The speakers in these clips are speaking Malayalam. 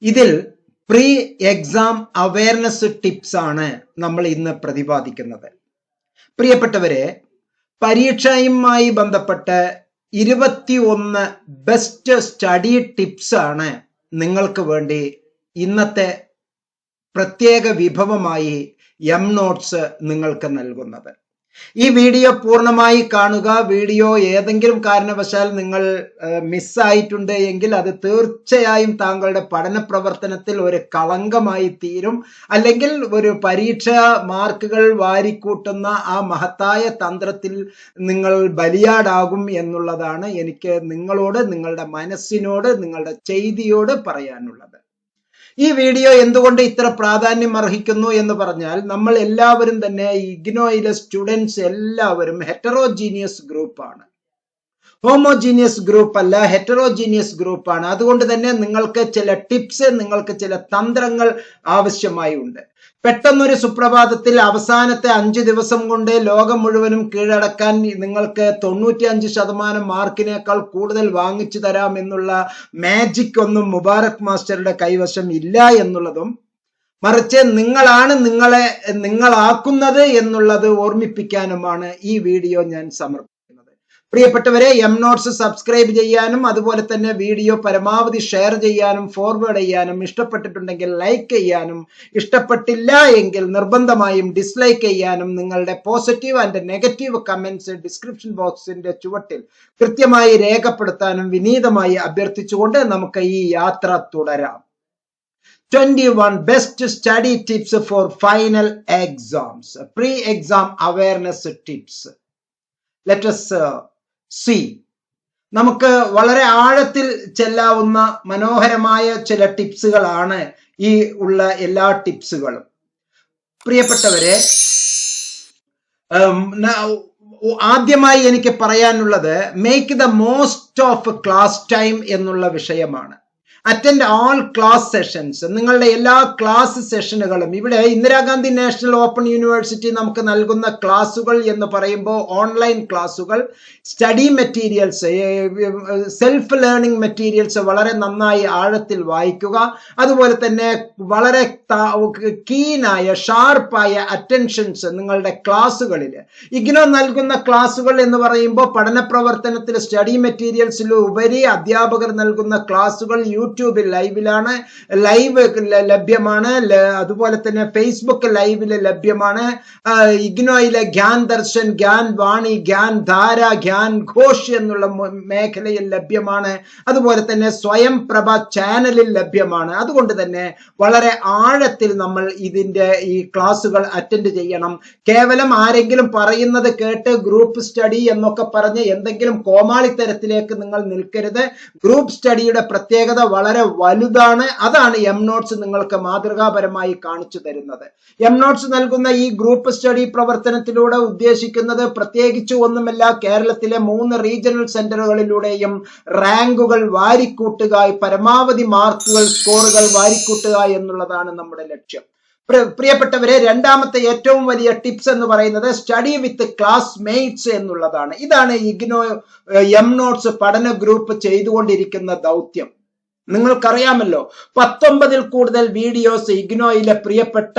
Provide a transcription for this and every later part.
ഇതിൽ പ്രീ എക്സാം അവയർനെസ് ടിപ്സ് ആണ് നമ്മൾ ഇന്ന് പ്രതിപാദിക്കുന്നത്. പ്രിയപ്പെട്ടവരെ, പരീക്ഷയുമായി ബന്ധപ്പെട്ട് 21 ബെസ്റ്റ് സ്റ്റഡി ടിപ്സ് ആണ് നിങ്ങൾക്ക് വേണ്ടി ഇന്നത്തെ പ്രത്യേക വിഭവമായി എം നോട്ട്സ് നിങ്ങൾക്ക് നൽകുന്നത്. ഈ വീഡിയോ പൂർണ്ണമായി കാണുക. വീഡിയോ ഏതെങ്കിലും കാരണവശാൽ നിങ്ങൾ മിസ്സായിട്ടുണ്ട് എങ്കിൽ അത് തീർച്ചയായും താങ്കളുടെ പഠന പ്രവർത്തനത്തിൽ ഒരു കളങ്കമായി തീരും. അല്ലെങ്കിൽ ഒരു പരീക്ഷാ മാർക്കുകൾ വാരിക്കൂട്ടുന്ന ആ മഹത്തായ തന്ത്രത്തിൽ നിങ്ങൾ ബലിയാടാകും എന്നുള്ളതാണ് എനിക്ക് നിങ്ങളോട്, നിങ്ങളുടെ മനസ്സിനോട്, നിങ്ങളുടെ ചെയ്തിയോട് പറയാനുള്ളത്. ഈ വീഡിയോ എന്തുകൊണ്ട് ഇത്ര പ്രാധാന്യം അർഹിക്കുന്നു എന്ന് പറഞ്ഞാൽ, നമ്മൾ എല്ലാവരും തന്നെ ഇഗ്നോയിലെ സ്റ്റുഡൻസ് എല്ലാവരും ഹെറ്ററോജീനിയസ് ഗ്രൂപ്പാണ്. ഹോമോജീനിയസ് ഗ്രൂപ്പ് അല്ല, ഹെറ്ററോജീനിയസ് ഗ്രൂപ്പാണ്. അതുകൊണ്ട് തന്നെ നിങ്ങൾക്ക് ചില ടിപ്സ്, നിങ്ങൾക്ക് ചില തന്ത്രങ്ങൾ ആവശ്യമായി ഉണ്ട്. പെട്ടെന്നൊരു സുപ്രഭാതത്തിൽ അവസാനത്തെ 5 ദിവസം കൊണ്ട് ലോകം മുഴുവനും കീഴടക്കാൻ നിങ്ങൾക്ക് 95% മാർക്കിനേക്കാൾ കൂടുതൽ വാങ്ങിച്ചു തരാം എന്നുള്ള മാജിക് ഒന്നും മുബാറക് മാസ്റ്ററുടെ കൈവശം ഇല്ല എന്നുള്ളതും, മറിച്ച് നിങ്ങളാണ് നിങ്ങളാക്കുന്നത് എന്നുള്ളത് ഓർമ്മിപ്പിക്കാനുമാണ് ഈ വീഡിയോ ഞാൻ സമർപ്പിക്കുന്നത്. പ്രിയപ്പെട്ടവരെ, എം നോട്ട്സ് സബ്സ്ക്രൈബ് ചെയ്യാനും അതുപോലെ തന്നെ വീഡിയോ പരമാവധി ഷെയർ ചെയ്യാനും ഫോർവേഡ് ചെയ്യാനും, ഇഷ്ടപ്പെട്ടിട്ടുണ്ടെങ്കിൽ ലൈക്ക് ചെയ്യാനും, ഇഷ്ടപ്പെട്ടില്ല എങ്കിൽ നിർബന്ധമായും ഡിസ്ലൈക്ക് ചെയ്യാനും, നിങ്ങളുടെ positive and negative comments description ബോക്സിന്റെ ചുവട്ടിൽ കൃത്യമായി രേഖപ്പെടുത്താനും വിനീതമായി അഭ്യർത്ഥിച്ചുകൊണ്ട് നമുക്ക് ഈ യാത്ര തുടരാം. 21 best study tips for final exams. Pre-exam awareness tips. Let us see. നമുക്ക് വളരെ ആഴത്തിൽ ചെല്ലാവുന്ന മനോഹരമായ ചില ടിപ്സുകളാണ് ഈ ഉള്ള എല്ലാ ടിപ്സുകളും. പ്രിയപ്പെട്ടവരെ, ആദ്യമായി എനിക്ക് പറയാനുള്ളത് make the most of class time എന്നുള്ള വിഷയമാണ്. Attend all class sessions. നിങ്ങളുടെ എല്ലാ ക്ലാസ് സെഷനുകളും, ഇവിടെ ഇന്ദിരാഗാന്ധി നാഷണൽ ഓപ്പൺ യൂണിവേഴ്സിറ്റി നമുക്ക് നൽകുന്ന ക്ലാസുകൾ എന്ന് പറയുമ്പോൾ ഓൺലൈൻ ക്ലാസുകൾ, study materials, self learning materials വളരെ നന്നായി ആഴത്തിൽ വായിക്കുക. അതുപോലെ തന്നെ വളരെ കീനായ ഷാർപ്പായ അറ്റൻഷൻസ് നിങ്ങളുടെ ക്ലാസുകളിൽ. ഇഗ്നോ നൽകുന്ന ക്ലാസുകൾ എന്ന് പറയുമ്പോൾ പഠന പ്രവർത്തനത്തിൽ സ്റ്റഡി മെറ്റീരിയൽസിൽ ഉപരി അധ്യാപകർ നൽകുന്ന ക്ലാസുകൾ യൂട്യൂബിൽ ലൈവിലാണ്, ലൈവ് ലഭ്യമാണ്. അതുപോലെ തന്നെ ഫേസ്ബുക്ക് ലൈവില് ലഭ്യമാണ്. ഇഗ്നോയിലെ ഗ്യാൻ ദർശൻ, ഗ്യാൻ വാണി, ഗ്യാൻ ധാര, ഗ്യാൻ ഘോഷ് എന്നുള്ള മേഖലയിൽ ലഭ്യമാണ്. അതുപോലെ തന്നെ സ്വയം പ്രഭ ചാനലിൽ ലഭ്യമാണ്. അതുകൊണ്ട് തന്നെ വളരെ ആഴത്തിൽ നമ്മൾ ഈ ക്ലാസുകൾ അറ്റൻഡ് ചെയ്യണം. കേവലം ആരെങ്കിലും പറയുന്നത് കേട്ട് ഗ്രൂപ്പ് സ്റ്റഡി എന്നൊക്കെ പറഞ്ഞ് എന്തെങ്കിലും കോമാളിത്തരത്തിലേക്ക് നിങ്ങൾ നിൽക്കരുത്. ഗ്രൂപ്പ് സ്റ്റഡിയുടെ പ്രത്യേകത വളരെ വലുതാണ്. അതാണ് എം നോട്ട്സ് നിങ്ങൾക്ക് മാതൃകാപരമായി കാണിച്ചു തരുന്നത്. എം നോട്ട്സ് നൽകുന്ന ഈ ഗ്രൂപ്പ് സ്റ്റഡി പ്രവർത്തനത്തിലൂടെ ഉദ്ദേശിക്കുന്നത് പ്രത്യേകിച്ച് ഒന്നുമല്ല, കേരളത്തിലെ 3 റീജിയണൽ സെന്ററുകളിലൂടെയും റാങ്കുകൾ വാരിക്കൂട്ടുക, പരമാവധി മാർക്കുകൾ, സ്കോറുകൾ വാരിക്കൂട്ടുക എന്നുള്ളതാണ് നമ്മുടെ ലക്ഷ്യം. പ്രിയപ്പെട്ടവരെ, രണ്ടാമത്തെ ഏറ്റവും വലിയ ടിപ്സ് എന്ന് പറയുന്നത് സ്റ്റഡി വിത്ത് ക്ലാസ്മേറ്റ്സ് എന്നുള്ളതാണ്. ഇതാണ് ഇഗ്നോ എം നോട്ട്സ് പഠന ഗ്രൂപ്പ് ചെയ്തുകൊണ്ടിരിക്കുന്ന ദൗത്യം. നിങ്ങൾക്കറിയാമല്ലോ, 19 കൂടുതൽ വീഡിയോസ് ഇഗ്നോയിലെ പ്രിയപ്പെട്ട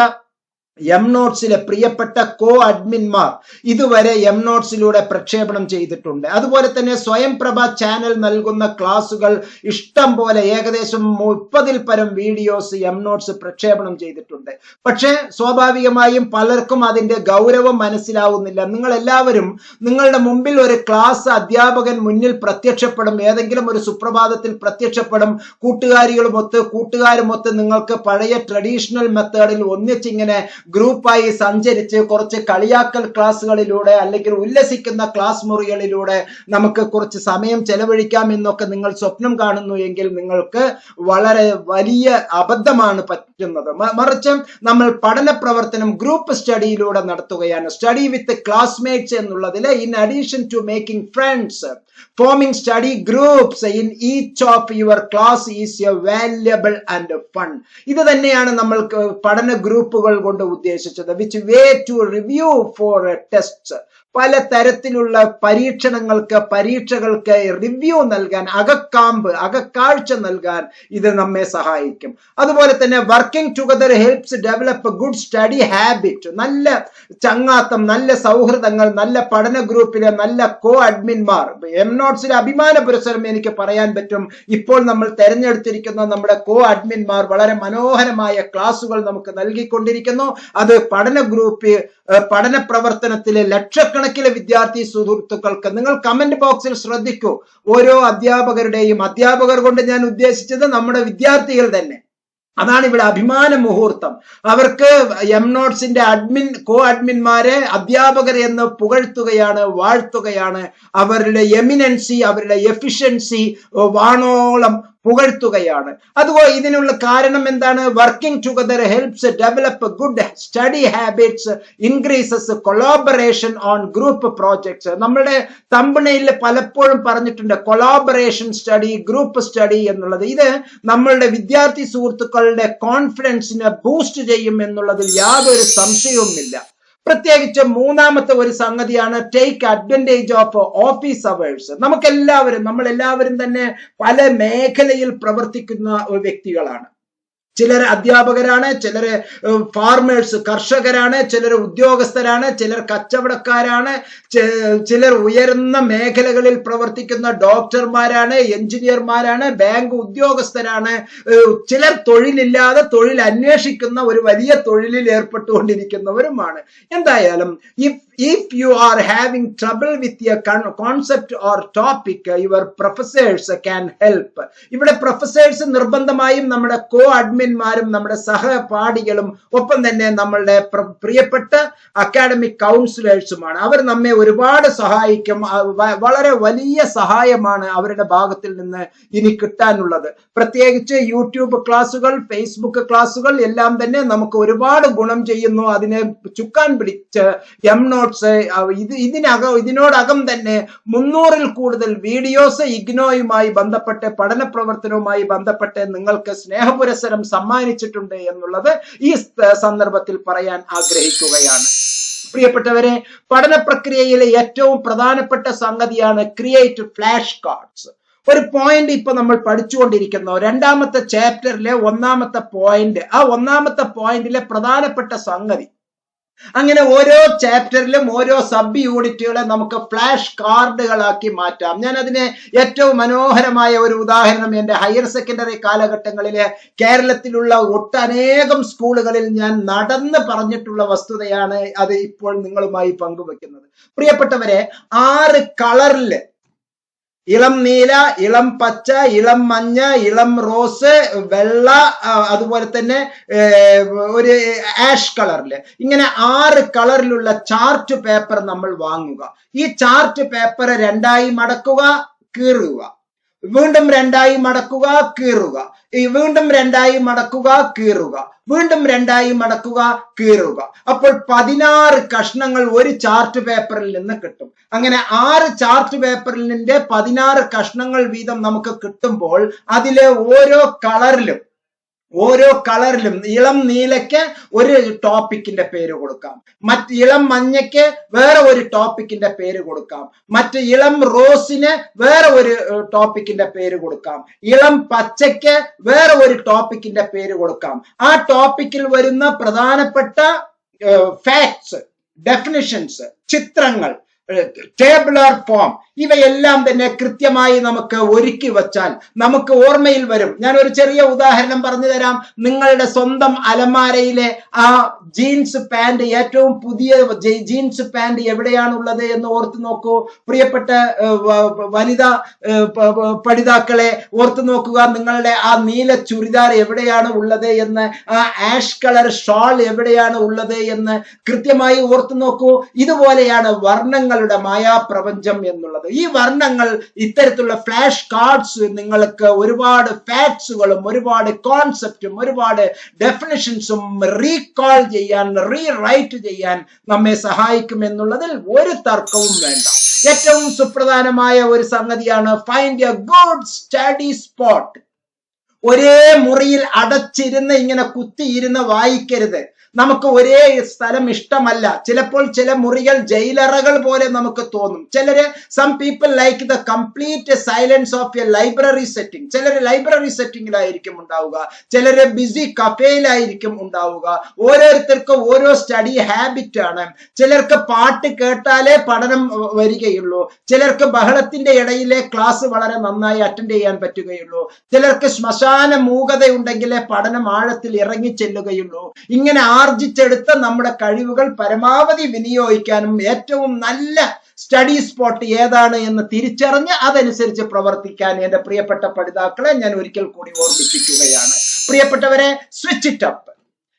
എം നോട്ട്സിലെ പ്രിയപ്പെട്ട കോ അഡ്മിന്മാർ ഇതുവരെ എം നോട്ട്സിലൂടെ പ്രക്ഷേപണം ചെയ്തിട്ടുണ്ട്. അതുപോലെ തന്നെ സ്വയം പ്രഭ ചാനൽ നൽകുന്ന ക്ലാസുകൾ ഇഷ്ടം പോലെ, ഏകദേശം 30-ൽ പരം വീഡിയോസ് എം നോട്ട്സ് പ്രക്ഷേപണം ചെയ്തിട്ടുണ്ട്. പക്ഷേ സ്വാഭാവികമായും പലർക്കും അതിന്റെ ഗൗരവം മനസ്സിലാവുന്നില്ല. നിങ്ങൾ എല്ലാവരും നിങ്ങളുടെ മുമ്പിൽ ഒരു ക്ലാസ് അധ്യാപകൻ മുന്നിൽ പ്രത്യക്ഷപ്പെടും, ഏതെങ്കിലും ഒരു സുപ്രഭാതത്തിൽ പ്രത്യക്ഷപ്പെടും. കൂട്ടുകാരുമൊത്ത് നിങ്ങൾക്ക് പഴയ ട്രഡീഷണൽ മെത്തേഡിൽ ഒന്നിച്ചിങ്ങനെ ഗ്രൂപ്പായി സഞ്ചരിച്ച് കുറച്ച് കളിയാക്കൽ ക്ലാസ്സുകളിലൂടെ അല്ലെങ്കിൽ ഉല്ലസിക്കുന്ന ക്ലാസ് മുറികളിലൂടെ നമുക്ക് കുറച്ച് സമയം ചെലവഴിക്കാം എന്നൊക്കെ നിങ്ങൾ സ്വപ്നം കാണുന്നു എങ്കിൽ നിങ്ങൾക്ക് വളരെ വലിയ അബദ്ധമാണ് പറ്റുന്നത്. മറിച്ച് നമ്മൾ പഠന പ്രവർത്തനം ഗ്രൂപ്പ് സ്റ്റഡിയിലൂടെ നടത്തുകയാണ്. സ്റ്റഡി വിത്ത് ക്ലാസ്മേറ്റ്സ് എന്നുള്ളതിൽ in addition to making friends, forming study groups in each of your class is a valuable and fun. ഇത് തന്നെയാണ് നമ്മൾ പഠന ഗ്രൂപ്പുകൾ കൊണ്ട് ഉദ്ദേശിച്ചത്. which way to review for tests, പല തരത്തിലുള്ള പരീക്ഷകൾക്ക് റിവ്യൂ നൽകാൻ, അകക്കാഴ്ച നൽകാൻ ഇത് നമ്മെ സഹായിക്കും. അതുപോലെ തന്നെ working together helps develop good study habit. നല്ല ചങ്ങാത്തം, നല്ല സൗഹൃദങ്ങൾ, നല്ല പഠന ഗ്രൂപ്പിലെ നല്ല കോ അഡ്മിൻമാർ. എംനോട്ട്സിലെ അഭിമാന പുരസ്സരം എനിക്ക് പറയാൻ പറ്റും. ഇപ്പോൾ നമ്മൾ തെരഞ്ഞെടുത്തിരിക്കുന്ന നമ്മുടെ കോ അഡ്മിൻമാർ വളരെ മനോഹരമായ ക്ലാസുകൾ നമുക്ക് നൽകിക്കൊണ്ടിരിക്കുന്നു. അത് പഠന പ്രവർത്തനത്തിലെ ലക്ഷക്കണക്കിലെ വിദ്യാർത്ഥി സുഹൃത്തുക്കൾക്ക് നിങ്ങൾ കമന്റ് ബോക്സിൽ ശ്രദ്ധിക്കൂ. ഓരോ അധ്യാപകർ കൊണ്ട് ഞാൻ ഉദ്ദേശിച്ചത് നമ്മുടെ വിദ്യാർത്ഥികൾ തന്നെ. അതാണ് ഇവിടെ അഭിമാന മുഹൂർത്തം. അവർക്ക് എംനോട്ട്സിന്റെ കോ അഡ്മിൻമാരെ അധ്യാപകർ എന്ന് പുകഴ്ത്തുകയാണ്, വാഴ്ത്തുകയാണ്. അവരുടെ എമിനൻസി, അവരുടെ എഫിഷ്യൻസി വാണോളം പുകഴ്ത്തുകയാണ്. അതുപോലെ ഇതിനുള്ള കാരണം എന്താണ്? Working together helps develop good study habits, increases collaboration on group projects. നമ്മുടെ തമ്പനയിൽ പലപ്പോഴും പറഞ്ഞിട്ടുണ്ട് കൊളാബറേഷൻ സ്റ്റഡി, ഗ്രൂപ്പ് സ്റ്റഡി എന്നുള്ളത്. ഇത് നമ്മളുടെ വിദ്യാർത്ഥി സുഹൃത്തുക്കളുടെ കോൺഫിഡൻസിനെ ബൂസ്റ്റ് ചെയ്യും എന്നുള്ളതിൽ യാതൊരു സംശയവുമില്ല. പ്രത്യേകിച്ച് മൂന്നാമത്തെ ഒരു സംഗതിയാണ് take advantage of office hours. നമ്മളെല്ലാവരും തന്നെ പല മേഖലയിൽ പ്രവർത്തിക്കുന്ന വ്യക്തികളാണ്. ചിലർ അധ്യാപകരാണ്, ചിലർ ഫാർമേഴ്സ് കർഷകരാണ്, ചിലർ ഉദ്യോഗസ്ഥരാണ്, ചിലർ കച്ചവടക്കാരാണ്, ചിലർ ഉയർന്ന മേഖലകളിൽ പ്രവർത്തിക്കുന്ന ഡോക്ടർമാരാണ്, എഞ്ചിനീയർമാരാണ്, ബാങ്ക് ഉദ്യോഗസ്ഥരാണ്, ചിലർ തൊഴിലില്ലാതെ തൊഴിൽ അന്വേഷിക്കുന്ന ഒരു വലിയ തൊഴിലിൽ ഏർപ്പെട്ടുകൊണ്ടിരിക്കുന്നവരുമാണ്. എന്തായാലും if you are having trouble with a concept or topic, your professors can help. ഇവിടെ പ്രൊഫസേഴ്സ് നിർബന്ധമായും നമ്മുടെ കോ അഡ്മിൻമാരും നമ്മുടെ സഹപാഠികളും ഒപ്പം തന്നെ നമ്മളുടെ പ്രിയപ്പെട്ട അക്കാഡമിക് കൗൺസിലേഴ്സുമാണ്. അവർ നമ്മെ ഒരുപാട് സഹായിക്കും. വളരെ വലിയ സഹായമാണ് അവരുടെ ഭാഗത്തിൽ നിന്ന് ഇനി കിട്ടാനുള്ളത്. പ്രത്യേകിച്ച് യൂട്യൂബ് ക്ലാസുകൾ, ഫേസ്ബുക്ക് ക്ലാസുകൾ എല്ലാം തന്നെ നമുക്ക് ഒരുപാട് ഗുണം ചെയ്യുന്നു. അതിനെ ചുക്കാൻ പിടിച്ച് എംനോട്ട്സ് ഇതിനോടകം തന്നെ 300-ൽ കൂടുതൽ വീഡിയോസ് ഇഗ്നോയുമായി ബന്ധപ്പെട്ട് പഠന പ്രവർത്തനവുമായി ബന്ധപ്പെട്ട് നിങ്ങൾക്ക് സ്നേഹപുരസ്സരം സമ്മാനിച്ചിട്ടുണ്ട് എന്നുള്ളത് ഈ സന്ദർഭത്തിൽ പറയാൻ ആഗ്രഹിക്കുകയാണ്. പ്രിയപ്പെട്ടവരെ, പഠന പ്രക്രിയയിലെ ഏറ്റവും പ്രധാനപ്പെട്ട സംഗതിയാണ് ക്രിയേറ്റ് ഫ്ലാഷ് കാർഡ്സ്. ഒരു പോയിന്റ് ഇപ്പൊ നമ്മൾ പഠിച്ചുകൊണ്ടിരിക്കുന്നു. 2ാമത്തെ ചാപ്റ്ററിലെ 1ാമത്തെ പോയിന്റ്. ആ 1ാമത്തെ പോയിന്റിലെ പ്രധാനപ്പെട്ട സംഗതി, അങ്ങനെ ഓരോ ചാപ്റ്ററിലും ഓരോ സബ് യൂണിറ്റുകളെ നമുക്ക് ഫ്ലാഷ് കാർഡുകളാക്കി മാറ്റാം. ഞാൻ അതിനെ ഏറ്റവും മനോഹരമായ ഒരു ഉദാഹരണം എന്റെ ഹയർ സെക്കൻഡറി കാലഘട്ടങ്ങളിലെ കേരളത്തിലുള്ള ഒട്ടനേകം സ്കൂളുകളിൽ ഞാൻ നടന്ന് പറഞ്ഞിട്ടുള്ള വസ്തുതയാണ് അത് ഇപ്പോൾ നിങ്ങളുമായി പങ്കുവെക്കുന്നത്. പ്രിയപ്പെട്ടവരെ, 6 കളറില്, ഇളം നീല, ഇളം പച്ച, ഇളം മഞ്ഞ, ഇളം റോസ്, വെള്ള, അതുപോലെ തന്നെ ഒരു ആഷ് കളറില്, ഇങ്ങനെ 6 കളറിലുള്ള ചാർട്ട് പേപ്പർ നമ്മൾ വാങ്ങുക. ഈ ചാർട്ട് പേപ്പർ 2ആയി മടക്കുക, കീറുക, വീണ്ടും 2ആയി മടക്കുക, കീറുക, വീണ്ടും 2ആയി മടക്കുക, കീറുക, വീണ്ടും 2ആയി മടക്കുക, കീറുക. അപ്പോൾ 16 കഷ്ണങ്ങൾ ഒരു ചാർട്ട് പേപ്പറിൽ നിന്ന് കിട്ടും. അങ്ങനെ 6 ചാർട്ട് പേപ്പറിന്റെ 16 കഷ്ണങ്ങൾ വീതം നമുക്ക് കിട്ടുമ്പോൾ അതിലെ ഓരോ കളറിലും ഇളം നീലയ്ക്ക് ഒരു ടോപ്പിക്കിന്റെ പേര് കൊടുക്കാം, ഇളം മഞ്ഞയ്ക്ക് വേറെ ഒരു ടോപ്പിക്കിന്റെ പേര് കൊടുക്കാം, ഇളം റോസിന് വേറെ ഒരു ടോപ്പിക്കിന്റെ പേര് കൊടുക്കാം, ഇളം പച്ചയ്ക്ക് വേറെ ഒരു ടോപ്പിക്കിന്റെ പേര് കൊടുക്കാം. ആ ടോപ്പിക്കിൽ വരുന്ന പ്രധാനപ്പെട്ട ഫാക്ട്സ്, ഡെഫിനിഷൻസ്, ചിത്രങ്ങൾ, ടേബിളർ ഫോം, ഇവയെല്ലാം തന്നെ കൃത്യമായി നമുക്ക് ഒരുക്കി വച്ചാൽ നമുക്ക് ഓർമ്മയിൽ വരും. ഞാൻ ഒരു ചെറിയ ഉദാഹരണം പറഞ്ഞു തരാം. നിങ്ങളുടെ സ്വന്തം അലമാരയിലെ ആ ജീൻസ് പാന്റ്, ഏറ്റവും പുതിയ ജീൻസ് പാന്റ് എവിടെയാണുള്ളത് എന്ന് ഓർത്തു നോക്കൂ. പ്രിയപ്പെട്ട വനിതാ പഠിതാക്കളെ ഓർത്തു നോക്കുക. നിങ്ങളുടെ ആ നീല ചുരിദാർ എവിടെയാണ് ഉള്ളത് എന്ന്, ആ ആഷ് കളർ ഷാൾ എവിടെയാണ് ഉള്ളത് എന്ന് കൃത്യമായി ഓർത്തു നോക്കൂ. ഇതുപോലെയാണ് വർണ്ണങ്ങൾ വർണ്ണങ്ങളുടെ മായാപ്രപഞ്ചം എന്നുള്ളത്. ഈ വർണ്ണങ്ങൾ ഇത്തരത്തിലുള്ള ഫ്ലാഷ് കാർഡ്സ് നിങ്ങൾക്ക് ഒരുപാട് ഫാക്ട്സുകളും ഒരുപാട് കോൺസെപ്റ്റും ഒരുപാട് ഡെഫിനിഷൻസും റീകാൾ ചെയ്യാൻ, റീറൈറ്റ് ചെയ്യാൻ നമ്മെ സഹായിക്കും എന്നുള്ളതിൽ ഒരു തർക്കവും വേണ്ട. ഏറ്റവും സുപ്രധാനമായ ഒരു സംഗതിയാണ് find A good study spot. ഒരേ മുറിയിൽ അടച്ചിരുന്ന് ഇങ്ങനെ കുത്തിയിരുന്ന് വായിക്കരുത്. നമുക്ക് ഒരേ സ്ഥലം ഇഷ്ടമല്ല. ചിലപ്പോൾ ചില മുറികൾ ജയിലറകൾ പോലെ നമുക്ക് തോന്നും. Some people like the complete silence of a library setting. ചിലര് ലൈബ്രറി സെറ്റിംഗിലായിരിക്കും ഉണ്ടാവുക, ചിലര് ബിസി കഫേയിലായിരിക്കും ഉണ്ടാവുക. ഓരോരുത്തർക്കും ഓരോ സ്റ്റഡി ഹാബിറ്റ് ആണ്. ചിലർക്ക് പാട്ട് കേട്ടാലേ പഠനം വരികയുള്ളൂ, ചിലർക്ക് ബഹളത്തിന്റെ ഇടയിലെ ക്ലാസ് വളരെ നന്നായി അറ്റൻഡ് ചെയ്യാൻ പറ്റുകയുള്ളൂ, ചിലർക്ക് ശ്മശാന മൂകതയുണ്ടെങ്കിലേ പഠനം ആഴത്തിൽ ഇറങ്ങി ചെല്ലുകയുള്ളൂ. ഇങ്ങനെ ആർജിച്ചെടുത്ത നമ്മുടെ കഴിവുകൾ പരമാവധി വിനിയോഗിക്കാനും ഏറ്റവും നല്ല സ്റ്റഡി സ്പോട്ട് ഏതാണ് എന്ന് തിരിച്ചറിഞ്ഞ് അതനുസരിച്ച് പ്രവർത്തിക്കാൻ എന്റെ പ്രിയപ്പെട്ട പഠിതാക്കളെ ഞാൻ ഒരിക്കൽ കൂടി ഓർമ്മിപ്പിക്കുകയാണ്. പ്രിയപ്പെട്ടവരെ, സ്വിച്ച് ഇറ്റ് അപ്പ്.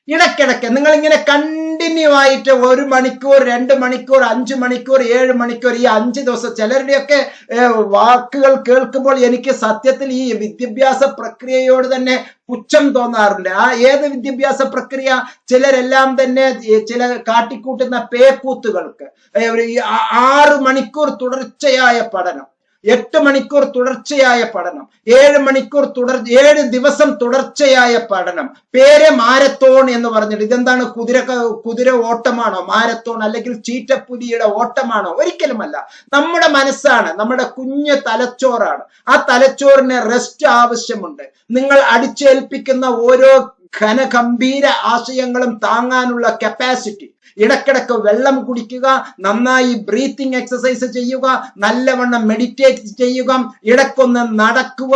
ഇടയ്ക്കിടയ്ക്ക് നിങ്ങൾ ഇങ്ങനെ കണ്ടിന്യൂ ആയിട്ട് 1 മണിക്കൂർ, 2 മണിക്കൂർ, 5 മണിക്കൂർ, 7 മണിക്കൂർ, ഈ 5 ദിവസം ചിലരുടെയൊക്കെ വാക്കുകൾ കേൾക്കുമ്പോൾ എനിക്ക് സത്യത്തിൽ ഈ വിദ്യാഭ്യാസ പ്രക്രിയയോട് തന്നെ പുച്ഛം തോന്നാറുണ്ട്. ഏത് വിദ്യാഭ്യാസ പ്രക്രിയ? ചിലരെല്ലാം തന്നെ ചില കാട്ടിക്കൂട്ടുന്ന പേക്കൂത്തുകൾക്ക് 6 മണിക്കൂർ തുടർച്ചയായ പഠനം, 8 മണിക്കൂർ തുടർച്ചയായ പഠനം, 7 ദിവസം തുടർച്ചയായ പഠനം. പേര് മാരത്തോൺ എന്ന് പറഞ്ഞിട്ട് ഇതെന്താണ്? കുതിര ഓട്ടമാണോ? മാരത്തോൺ അല്ലെങ്കിൽ ചീറ്റപ്പുലിയുടെ ഓട്ടമാണോ? ഒരിക്കലുമല്ല. നമ്മുടെ മനസ്സാണ്, നമ്മുടെ കുഞ്ഞ് തലച്ചോറാണ്. ആ തലച്ചോറിന് റെസ്റ്റ് ആവശ്യമുണ്ട്. നിങ്ങൾ അടിച്ചേൽപ്പിക്കുന്ന ഓരോ ഘനഗംഭീര ആശയങ്ങളും താങ്ങാനുള്ള കപ്പാസിറ്റി. ഇടക്കിടക്ക് വെള്ളം കുടിക്കുക, നന്നായി ബ്രീത്തിങ് എക്സസൈസ് ചെയ്യുക, നല്ലവണ്ണം മെഡിറ്റേറ്റ് ചെയ്യുക, ഇടക്കൊന്ന് നടക്കുക,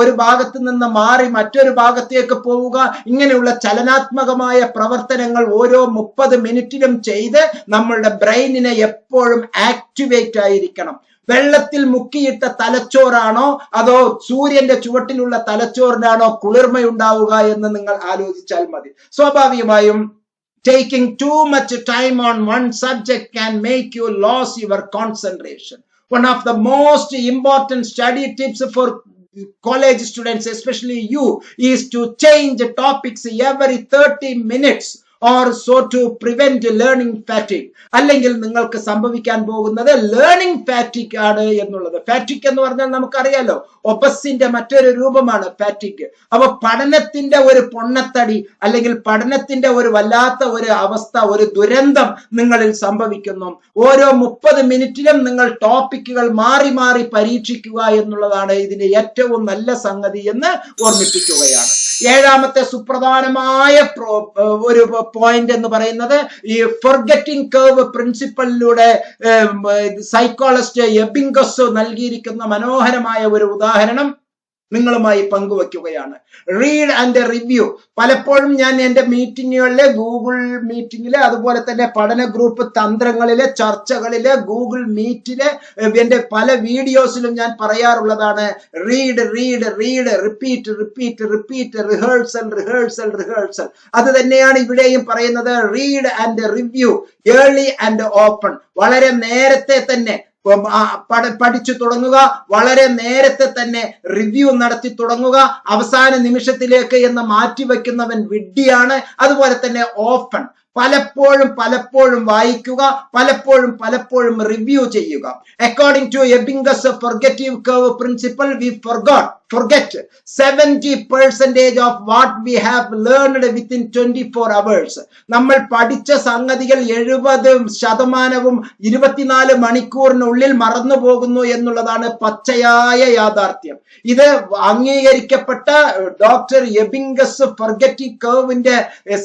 ഒരു ഭാഗത്ത് നിന്ന് മാറി മറ്റൊരു ഭാഗത്തേക്ക് പോവുക. ഇങ്ങനെയുള്ള ചലനാത്മകമായ പ്രവർത്തനങ്ങൾ ഓരോ 30 മിനിറ്റിലും ചെയ്ത് നമ്മളുടെ ബ്രെയിനിനെ എപ്പോഴും ആക്ടിവേറ്റ് ആയിരിക്കണം. വെള്ളത്തിൽ മുക്കിയിട്ട തലച്ചോറാണോ അതോ സൂര്യന്റെ ചുവട്ടിലുള്ള തലച്ചോറിനാണോ കുളിർമയുണ്ടാവുക എന്ന് നിങ്ങൾ ആലോചിച്ചാൽ മതി. സ്വാഭാവികമായും taking too much time on one subject can make you lose your concentration. One of the most important study tips for college students, especially you, is to change topics every 30 minutes or so to prevent learning fatigue. അല്ലെങ്കിൽ നിങ്ങൾക്ക് സംഭവിക്കാൻ പോകുന്നത് ലേണിംഗ് ഫാറ്റിക് ആണ് എന്നുള്ളത്. ഫാറ്റിക് എന്ന് പറഞ്ഞാൽ നമുക്കറിയാലോ, ഒബസിന്റെ മറ്റൊരു രൂപമാണ് ഫാറ്റിക്. അപ്പൊ പഠനത്തിന്റെ ഒരു പൊണ്ണത്തടി അല്ലെങ്കിൽ പഠനത്തിന്റെ ഒരു വല്ലാത്ത ഒരു അവസ്ഥ, ഒരു ദുരന്തം നിങ്ങളിൽ സംഭവിക്കുന്നു. ഓരോ 30 മിനിറ്റിലും നിങ്ങൾ ടോപ്പിക്കുകൾ മാറി മാറി പരീക്ഷിക്കുക എന്നുള്ളതാണ് ഇതിന്റെ ഏറ്റവും നല്ല സംഗതി എന്ന് ഓർമ്മിപ്പിക്കുകയാണ്. 7ാമത്തെ സുപ്രധാനമായ ഒരു പോയിന്റ് എന്ന് പറയുന്നത് ഈ ഫൊർഗെറ്റിംഗ് കർവ് പ്രിൻസിപ്പലിലൂടെ സൈക്കോളജിസ്റ്റ് എബിംഗസ് നൽകിയിരിക്കുന്ന മനോഹരമായ ഒരു ഉദാഹരണം നിങ്ങളുമായി പങ്കുവെക്കുകയാണ്. Read and review. പലപ്പോഴും ഞാൻ എന്റെ മീറ്റിങ്ങുകളിലെ, ഗൂഗിൾ മീറ്റിംഗിലെ, അതുപോലെ തന്നെ പഠന ഗ്രൂപ്പ് തന്ത്രങ്ങളിലെ, ചർച്ചകളിലെ, ഗൂഗിൾ മീറ്റിലെ, എന്റെ പല വീഡിയോസിലും ഞാൻ പറയാറുള്ളതാണ് read read read, repeat repeat repeat, rehearsal rehearsal rehearsal. അത് തന്നെയാണ് ഇവിടെയും പറയുന്നത്. Read and review, early and open. വളരെ നേരത്തെ തന്നെ പഠിച്ചു തുടങ്ങുക, വളരെ നേരത്തെ തന്നെ റിവ്യൂ നടത്തി തുടങ്ങുക. അവസാന നിമിഷത്തിലേക്ക് എന്ന് മാറ്റിവെക്കുന്നവൻ വിഡ്ഢിയാണ്. അതുപോലെ തന്നെ ഓപ്പൺ, പലപ്പോഴും വായിക്കുക, പലപ്പോഴും റിവ്യൂ ചെയ്യുക. According to Ebbinghaus forgetting curve principle, we forget 70% of what we have learned within 24 hours. നമ്മൾ പഠിച്ച സംഗതികൾ 70% 24 മണിക്കൂറിനുള്ളിൽ മറന്നു പോകുന്നു എന്നുള്ളതാണ് പച്ചയായ യാഥാർത്ഥ്യം. ഇത് അംഗീകരിക്കപ്പെട്ട ഡോക്ടർ എബിംഗസ് ഫൊർഗെറ്റീവ് കർവിന്റെ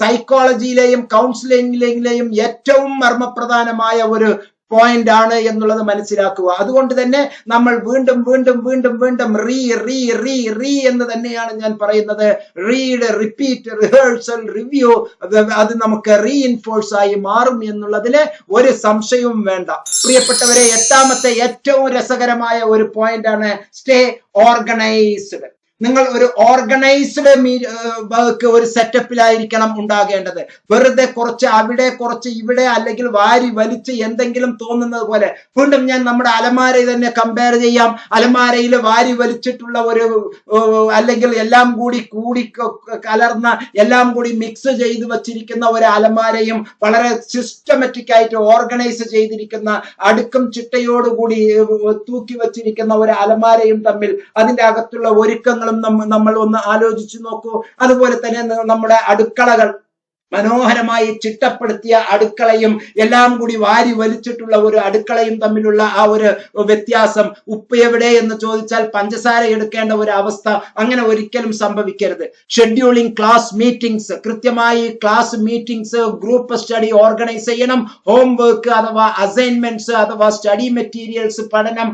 സൈക്കോളജിയിലെയും കൗൺസിലിംഗിലെയും ഏറ്റവും മർമ്മപ്രധാനമായ ഒരു പോയിന്റ് ആണ് എന്നുള്ളത് മനസ്സിലാക്കുക. അതുകൊണ്ട് തന്നെ നമ്മൾ വീണ്ടും റീ എന്ന് തന്നെയാണ് ഞാൻ പറയുന്നത്. റീഡ്, റിപ്പീറ്റ്, റിഹേഴ്സൽ, റിവ്യൂ, അത് നമുക്ക് റീഇൻഫോഴ്സ് ആയി മാറും എന്നുള്ളതിന് ഒരു സംശയവും വേണ്ട. പ്രിയപ്പെട്ടവരെ, 8ാമത്തെ ഏറ്റവും രസകരമായ ഒരു പോയിന്റ് ആണ് സ്റ്റേ ഓർഗനൈസ്ഡ്. നിങ്ങൾ ഒരു ഓർഗനൈസ്ഡ് വർക്ക് ഒരു സെറ്റപ്പിലായിരിക്കണം ഉണ്ടാകേണ്ടത്. വെറുതെ കുറച്ച് അവിടെ കുറച്ച് ഇവിടെ അല്ലെങ്കിൽ വാരി വലിച്ച് എന്തെങ്കിലും തോന്നുന്നത് പോലെ. വീണ്ടും ഞാൻ നമ്മുടെ അലമാരയിൽ തന്നെ കമ്പയർ ചെയ്യാം. അലമാരയിൽ വാരി വലിച്ചിട്ടുള്ള ഒരു അല്ലെങ്കിൽ എല്ലാം കൂടി കലർന്ന എല്ലാം കൂടി മിക്സ് ചെയ്ത് വച്ചിരിക്കുന്ന ഒരു അലമാരയും വളരെ സിസ്റ്റമാറ്റിക് ആയിട്ട് ഓർഗനൈസ് ചെയ്തിരിക്കുന്ന അടുക്കും ചിട്ടയോടുകൂടി തൂക്കി വച്ചിരിക്കുന്ന ഒരു അലമാരയും തമ്മിൽ അതിന്റെ അകത്തുള്ള ഒരുക്കങ്ങൾ നമ്മൾ ഒന്ന് ആലോചിച്ചു നോക്കൂ. അതുപോലെ തന്നെ നമ്മുടെ അടുക്കളകൾ മനോഹരമായി ചിട്ടപ്പെടുത്തിയ അടുക്കളയും എല്ലാം കൂടി വാരി വലിച്ചിട്ടുള്ള ഒരു അടുക്കളയും തമ്മിലുള്ള ആ ഒരു വ്യത്യാസം. ഉപ്പ് എവിടെ എന്ന് ചോദിച്ചാൽ പഞ്ചസാര എടുക്കേണ്ട ഒരു അവസ്ഥ അങ്ങനെ ഒരിക്കലും സംഭവിക്കരുത്. ഷെഡ്യൂളിംഗ് ക്ലാസ് മീറ്റിംഗ്സ്, കൃത്യമായി class meetings, group study organise ചെയ്യണം. ഹോംവർക്ക് അഥവാ അസൈൻമെന്റ്സ് അഥവാ സ്റ്റഡി മെറ്റീരിയൽസ് പഠനം,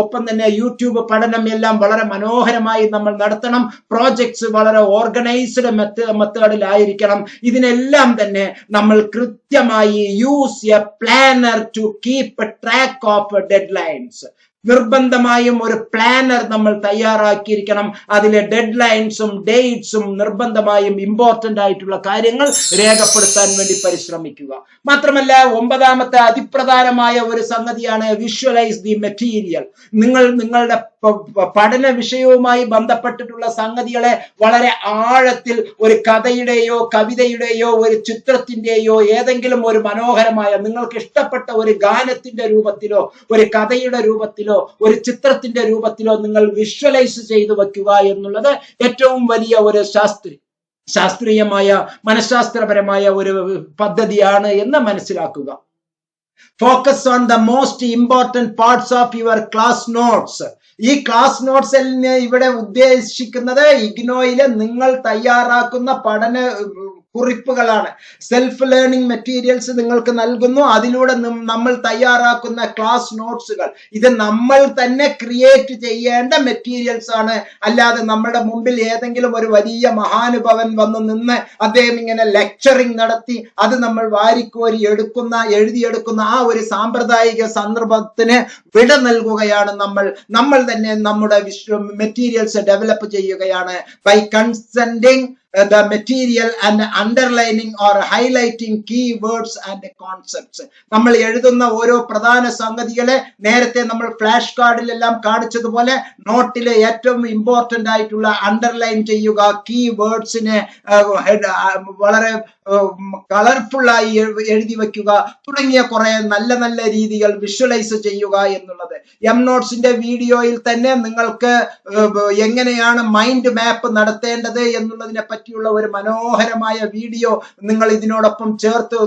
ഒപ്പം തന്നെ യൂട്യൂബ് പഠനം എല്ലാം വളരെ മനോഹരമായി നമ്മൾ നടത്തണം. പ്രോജക്ട്സ് വളരെ ഓർഗനൈസ്ഡ് മെത്തേഡിലായിരിക്കണം. ഇതിനെല്ലാം തന്നെ നമ്മൾ കൃത്യമായി use a planner to keep track of deadlines. നിർബന്ധമായും ഒരു പ്ലാനർ നമ്മൾ തയ്യാറാക്കിയിരിക്കണം. അതിലെ ഡെഡ് ലൈൻസും ഡേറ്റ്സും നിർബന്ധമായും ഇമ്പോർട്ടന്റ് ആയിട്ടുള്ള കാര്യങ്ങൾ രേഖപ്പെടുത്താൻ വേണ്ടി പരിശ്രമിക്കുക. മാത്രമല്ല 9ാമത്തെ അതിപ്രധാനമായ ഒരു സംഗതിയാണ് വിഷ്വലൈസ് ദി മെറ്റീരിയൽ. നിങ്ങളുടെ പഠന വിഷയവുമായി ബന്ധപ്പെട്ടിട്ടുള്ള സംഗതികളെ വളരെ ആഴത്തിൽ ഒരു കഥയുടെയോ കവിതയുടെയോ ഒരു ചിത്രത്തിന്റെയോ ഏതെങ്കിലും ഒരു മനോഹരമായ നിങ്ങൾക്ക് ഇഷ്ടപ്പെട്ട ഒരു ഗാനത്തിന്റെ രൂപത്തിലോ ഒരു കഥയുടെ രൂപത്തിലോ ഒരു ചിത്രത്തിന്റെ രൂപത്തിലോ നിങ്ങൾ വിഷ്വലൈസ് ചെയ്തു വെക്കുക എന്നുള്ളത് ഏറ്റവും വലിയ ഒരു ശാസ്ത്രീയമായ മനഃശാസ്ത്രപരമായ ഒരു പദ്ധതിയാണ് എന്ന് മനസ്സിലാക്കുക. Focus on the most important parts of your class notes. ഈ ക്ലാസ് നോട്ട്സിൽ ഇവിടെ ഉദ്ദേശിക്കുന്നത് ഇഗ്നോയിലെ നിങ്ങൾ തയ്യാറാക്കുന്ന പഠന കുറിപ്പുകളാണ്. സെൽഫ് ലേണിംഗ് മെറ്റീരിയൽസ് നിങ്ങൾക്ക് നൽകുന്നു. അതിലൂടെ നമ്മൾ തയ്യാറാക്കുന്ന ക്ലാസ് നോട്ട്സുകൾ ഇത് നമ്മൾ തന്നെ ക്രിയേറ്റ് ചെയ്യേണ്ട മെറ്റീരിയൽസ് ആണ്. അല്ലാതെ നമ്മുടെ മുമ്പിൽ ഏതെങ്കിലും ഒരു വലിയ മഹാനുഭവൻ വന്ന് നിന്ന് അദ്ദേഹം ഇങ്ങനെ ലെക്ചറിങ് നടത്തി അത് നമ്മൾ വാരിക്കോരി എഴുതിയെടുക്കുന്ന ആ ഒരു സാമ്പ്രദായിക സന്ദർഭത്തിന് വിട നൽകുകയാണ്. നമ്മൾ തന്നെ നമ്മുടെ മെറ്റീരിയൽസ് ഡെവലപ്പ് ചെയ്യുകയാണ്. By condensing the material and underlining or highlighting key words and concepts. നമ്മൾ എഴുതുന്ന ഓരോ പ്രധാന സംഗതികളെ നേരത്തെ നമ്മൾ ഫ്ലാഷ് കാർഡിലെല്ലാം കാണിച്ചതുപോലെ നോട്ടിലെ ഏറ്റവും ഇമ്പോർട്ടന്റ് ആയിട്ടുള്ള അണ്ടർലൈൻ ചെയ്യുക, കീ വേർഡ്സിനെ വളരെ കളർഫുൾ ആയി എഴുതി വെക്കുക തുടങ്ങിയ കുറെ നല്ല രീതികൾ വിഷ്വലൈസ് ചെയ്യുക എന്നുള്ളത്. എം നോട്ട്സിന്റെ വീഡിയോയിൽ തന്നെ നിങ്ങൾക്ക് എങ്ങനെയാണ് മൈൻഡ് മാപ്പ് നടത്തേണ്ടത് എന്നുള്ളതിനെ പറ്റിയുള്ള ഒരു മനോഹരമായ വീഡിയോ നിങ്ങൾ ഇതിനോടൊപ്പം ചേർത്ത്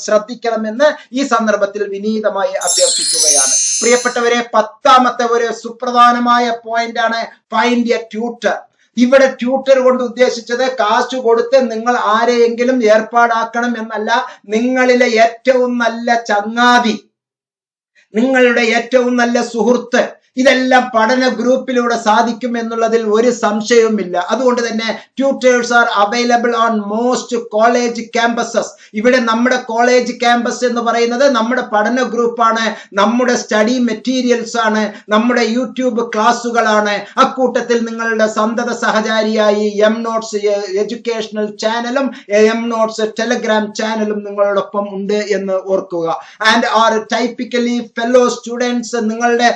ശ്രദ്ധിക്കണമെന്ന് ഈ സന്ദർഭത്തിൽ വിനീതമായി അഭ്യർത്ഥിക്കുകയാണ്. പ്രിയപ്പെട്ടവരെ, 10ാമത്തെ ഒരു സുപ്രധാനമായ പോയിന്റ് ആണ് ഫൈൻഡ് എ ട്യൂട്ടർ. ഇവിടെ ട്യൂട്ടർ കൊണ്ട് ഉദ്ദേശിച്ചത് കാശ് കൊടുത്ത് നിങ്ങൾ ആരെയെങ്കിലും ഏർപ്പാടാക്കണം എന്നല്ല. നിങ്ങളിലെ ഏറ്റവും നല്ല ചങ്ങാതി, നിങ്ങളുടെ ഏറ്റവും നല്ല സുഹൃത്ത്, ഇതെല്ലാം പഠന ഗ്രൂപ്പിലൂടെ സാധിക്കും എന്നുള്ളതിൽ ഒരു സംശയവുമില്ല. അതുകൊണ്ട് തന്നെ tutors are available on most college campuses. ഇവിടെ നമ്മുടെ കോളേജ് ക്യാമ്പസ് എന്ന് പറയുന്നത് നമ്മുടെ പഠന ഗ്രൂപ്പാണ്, നമ്മുടെ സ്റ്റഡി മെറ്റീരിയൽസ് ആണ്, നമ്മുടെ യൂട്യൂബ് ക്ലാസ്സുകളാണ്. അക്കൂട്ടത്തിൽ നിങ്ങളുടെ സന്തത സഹചാരിയായി എം നോട്ട്സ് എഡ്യൂക്കേഷണൽ ചാനലും എം നോട്ട്സ് ടെലഗ്രാം ചാനലും നിങ്ങളോടൊപ്പം ഉണ്ട് എന്ന് ഓർക്കുക. And are typically fellow students, നിങ്ങളുടെ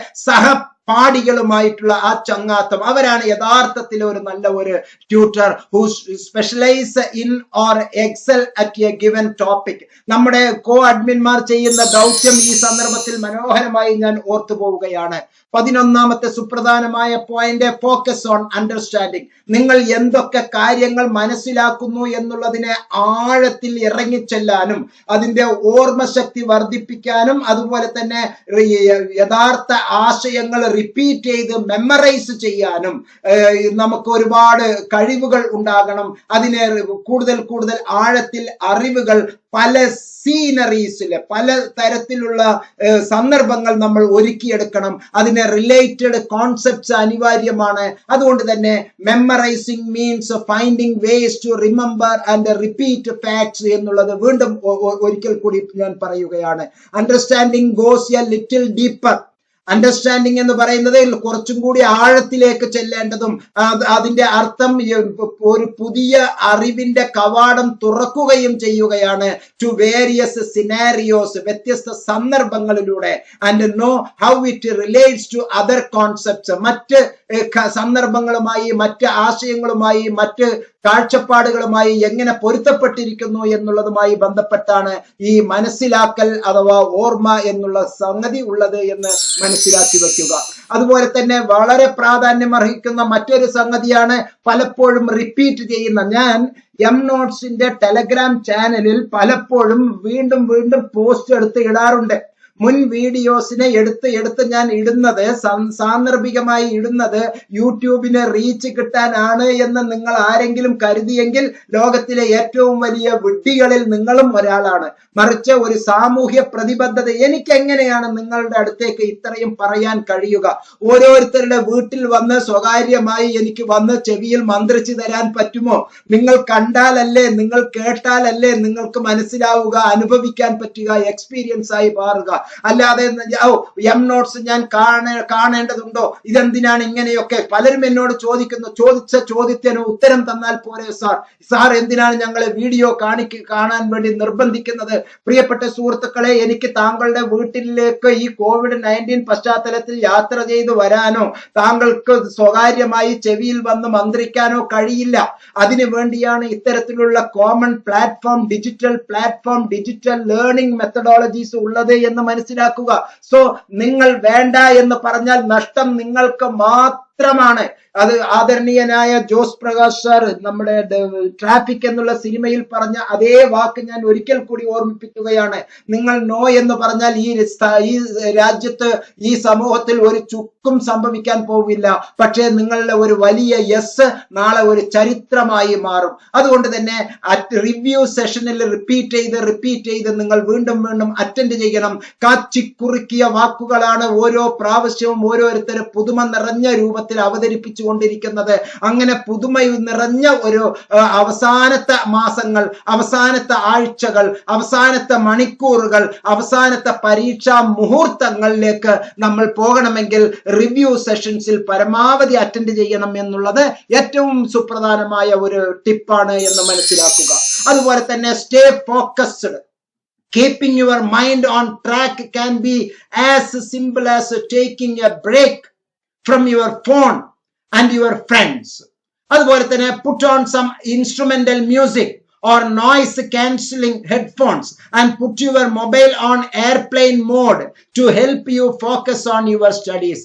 പാടികളുമായിട്ടുള്ള ആ ചങ്ങാത്തം, അവരാണ് യഥാർത്ഥത്തിൽ ഒരു നല്ല ഒരു tutor who specialise in or excel at a given topic. നമ്മുടെ കോ അഡ്മിന്മാർ ചെയ്യുന്ന ദൗത്യം ഈ സന്ദർഭത്തിൽ മനോഹരമായി ഞാൻ ഓർത്തു പോവുകയാണ്. 11ാമത്തെ സുപ്രധാനമായ പോയിന്റ് ഫോക്കസ് ഓൺ അണ്ടർസ്റ്റാൻഡിങ്. നിങ്ങൾ എന്തൊക്കെ കാര്യങ്ങൾ മനസ്സിലാക്കുന്നു എന്നുള്ളതിനെ ആഴത്തിൽ ഇറങ്ങിച്ചെല്ലാനും അതിന്റെ ഓർമ്മശക്തി വർദ്ധിപ്പിക്കാനും അതുപോലെ തന്നെ യഥാർത്ഥ ആശയങ്ങൾ റിപ്പീറ്റ് ചെയ്ത് മെമ്മറൈസ് ചെയ്യാനും നമുക്ക് ഒരുപാട് കഴിവുകൾ ഉണ്ടാകണം. അതിനെ കൂടുതൽ ആഴത്തിൽ അറിവുകൾ പല സീനറീസില് പല തരത്തിലുള്ള സന്ദർഭങ്ങൾ നമ്മൾ ഒരുക്കിയെടുക്കണം. അതിനെ റിലേറ്റഡ് കോൺസെപ്റ്റ്സ് അനിവാര്യമാണ്. അതുകൊണ്ട് തന്നെ memorising means finding ways to remember and repeat facts എന്നുള്ളത് വീണ്ടും ഒരിക്കൽ കൂടി ഞാൻ പറയുകയാണ്. Understanding goes a little deeper. Understanding എന്ന് പറയുന്നത് കുറച്ചും കൂടി ആഴത്തിലേക്ക് ചെല്ലേണ്ടതും അതിന്റെ അർത്ഥം ഒരു പുതിയ അറിവിന്റെ കവാടം തുറക്കുകയും ചെയ്യുകയാണ് ടു വേരിയസ് സിനാരിയോസ്, വ്യത്യസ്ത സന്ദർഭങ്ങളിലൂടെ, and know how it relates to other concepts, മറ്റ് സന്ദർഭങ്ങളുമായി, മറ്റ് ആശയങ്ങളുമായി, മറ്റ് കാഴ്ചപ്പാടുകളുമായി എങ്ങനെ പൊരുത്തപ്പെട്ടിരിക്കുന്നു എന്നുള്ളതുമായി ബന്ധപ്പെട്ടാണ് ഈ മനസ്സിലാക്കൽ അഥവാ ഓർമ്മ എന്നുള്ള സംഗതി ഉള്ളത് എന്ന് മനസ്സിലാക്കി വെക്കുക. അതുപോലെ തന്നെ വളരെ പ്രാധാന്യം അർഹിക്കുന്ന മറ്റൊരു സംഗതിയാണ് പലപ്പോഴും റിപ്പീറ്റ് ചെയ്യുന്ന, ഞാൻ എം നോട്ട്സിന്റെ ടെലഗ്രാം ചാനലിൽ പലപ്പോഴും വീണ്ടും വീണ്ടും പോസ്റ്റ് എടുത്ത് ഇടാറുണ്ട്. മുൻ വീഡിയോസിനെ എടുത്ത് ഞാൻ ഇടുന്നത് സാന്ദർഭികമായി ഇടുന്നത് യൂട്യൂബിന് റീച്ച് കിട്ടാനാണ് എന്ന് നിങ്ങൾ ആരെങ്കിലും കരുതിയെങ്കിൽ ലോകത്തിലെ ഏറ്റവും വലിയ വിഡ്ഢികളിൽ നിങ്ങളും ഒരാളാണ്. മറിച്ച് ഒരു സാമൂഹ്യ പ്രതിബദ്ധത, എനിക്ക് എങ്ങനെയാണ് നിങ്ങളുടെ അടുത്തേക്ക് ഇത്രയും പറയാൻ കഴിയുക? ഓരോരുത്തരുടെ വീട്ടിൽ വന്ന് സ്വകാര്യമായി എനിക്ക് വന്ന് ചെവിയിൽ മന്ത്രിച്ചു തരാൻ പറ്റുമോ? നിങ്ങൾ കണ്ടാലല്ലേ, നിങ്ങൾ കേട്ടാലല്ലേ നിങ്ങൾക്ക് മനസ്സിലാവുക, അനുഭവിക്കാൻ പറ്റുക, എക്സ്പീരിയൻസ് ആയി മാറുക. അല്ലാതെ എം നോട്ട്സ് ഞാൻ കാണേണ്ടതുണ്ടോ, ഇതെന്തിനാണ് ഇങ്ങനെയൊക്കെ പലരും എന്നോട് ചോദിച്ച ചോദ്യത്തിന് ഉത്തരം തന്നാൽ പോരെ സാർ എന്തിനാണ് ഞങ്ങളെ വീഡിയോ കാണാൻ വേണ്ടി നിർബന്ധിക്കുന്നത്? പ്രിയപ്പെട്ട സുഹൃത്തുക്കളെ, എനിക്ക് താങ്കളുടെ വീട്ടിലേക്ക് ഈ COVID-19 പശ്ചാത്തലത്തിൽ യാത്ര ചെയ്തു വരാനോ താങ്കൾക്ക് സ്വകാര്യമായി ചെവിയിൽ വന്ന് മന്ത്രിക്കാനോ കഴിയില്ല. അതിനു വേണ്ടിയാണ് ഇത്തരത്തിലുള്ള common platform, digital learning methodologies ഉള്ളത് എന്ന് മനസ്സിലാക്കുക. സോ നിങ്ങൾ വേണ്ട എന്ന് പറഞ്ഞാൽ നഷ്ടം നിങ്ങൾക്ക് മാത്രമാണ്. അത് ആദരണീയനായ ജോസ് പ്രകാശ് സാർ നമ്മുടെ ട്രാഫിക് എന്നുള്ള സിനിമയിൽ പറഞ്ഞ അതേ വാക്ക് ഞാൻ ഒരിക്കൽ കൂടി ഓർമ്മിപ്പിക്കുകയാണ്. നിങ്ങൾ നോ എന്ന് പറഞ്ഞാൽ ഈ രാജ്യത്ത്, ഈ സമൂഹത്തിൽ ഒരു ചുക്കും സംഭവിക്കാൻ പോവില്ല. പക്ഷേ നിങ്ങളുടെ ഒരു വലിയ യെസ് നാളെ ഒരു ചരിത്രമായി മാറും. അതുകൊണ്ട് തന്നെ റിവ്യൂ സെഷനിൽ റിപ്പീറ്റ് ചെയ്ത് നിങ്ങൾ വീണ്ടും വീണ്ടും അറ്റൻഡ് ചെയ്യണം. കാച്ചിക്കുറുക്കിയ വാക്കുകളാണ് ഓരോ പ്രാവശ്യവും ഓരോരുത്തരും പുതുമ നിറഞ്ഞ രൂപത്തിൽ അവതരിപ്പിച്ചു കൊണ്ടിരിക്കുന്നത്. അങ്ങനെ പുതുമ നിറഞ്ഞ ഒരു അവസാനത്തെ മാസങ്ങൾ, അവസാനത്തെ ആഴ്ചകൾ, അവസാനത്തെ മണിക്കൂറുകൾ, അവസാനത്തെ പരീക്ഷാ മുഹൂർത്തങ്ങളിലേക്ക് നമ്മൾ പോകണമെങ്കിൽ റിവ്യൂ സെഷൻസിൽ പരമാവധി അറ്റൻഡ് ചെയ്യണം എന്നുള്ളത് ഏറ്റവും സുപ്രധാനമായ ഒരു ടിപ്പാണ് എന്ന് മനസ്സിലാക്കുക. അതുപോലെ തന്നെ stay focused. Keeping your mind on track can be as simple as taking a break from your phone and your friends. അതുപോലെ തന്നെ put on some instrumental music or noise cancelling headphones and put your mobile on airplane mode to help you focus on your studies.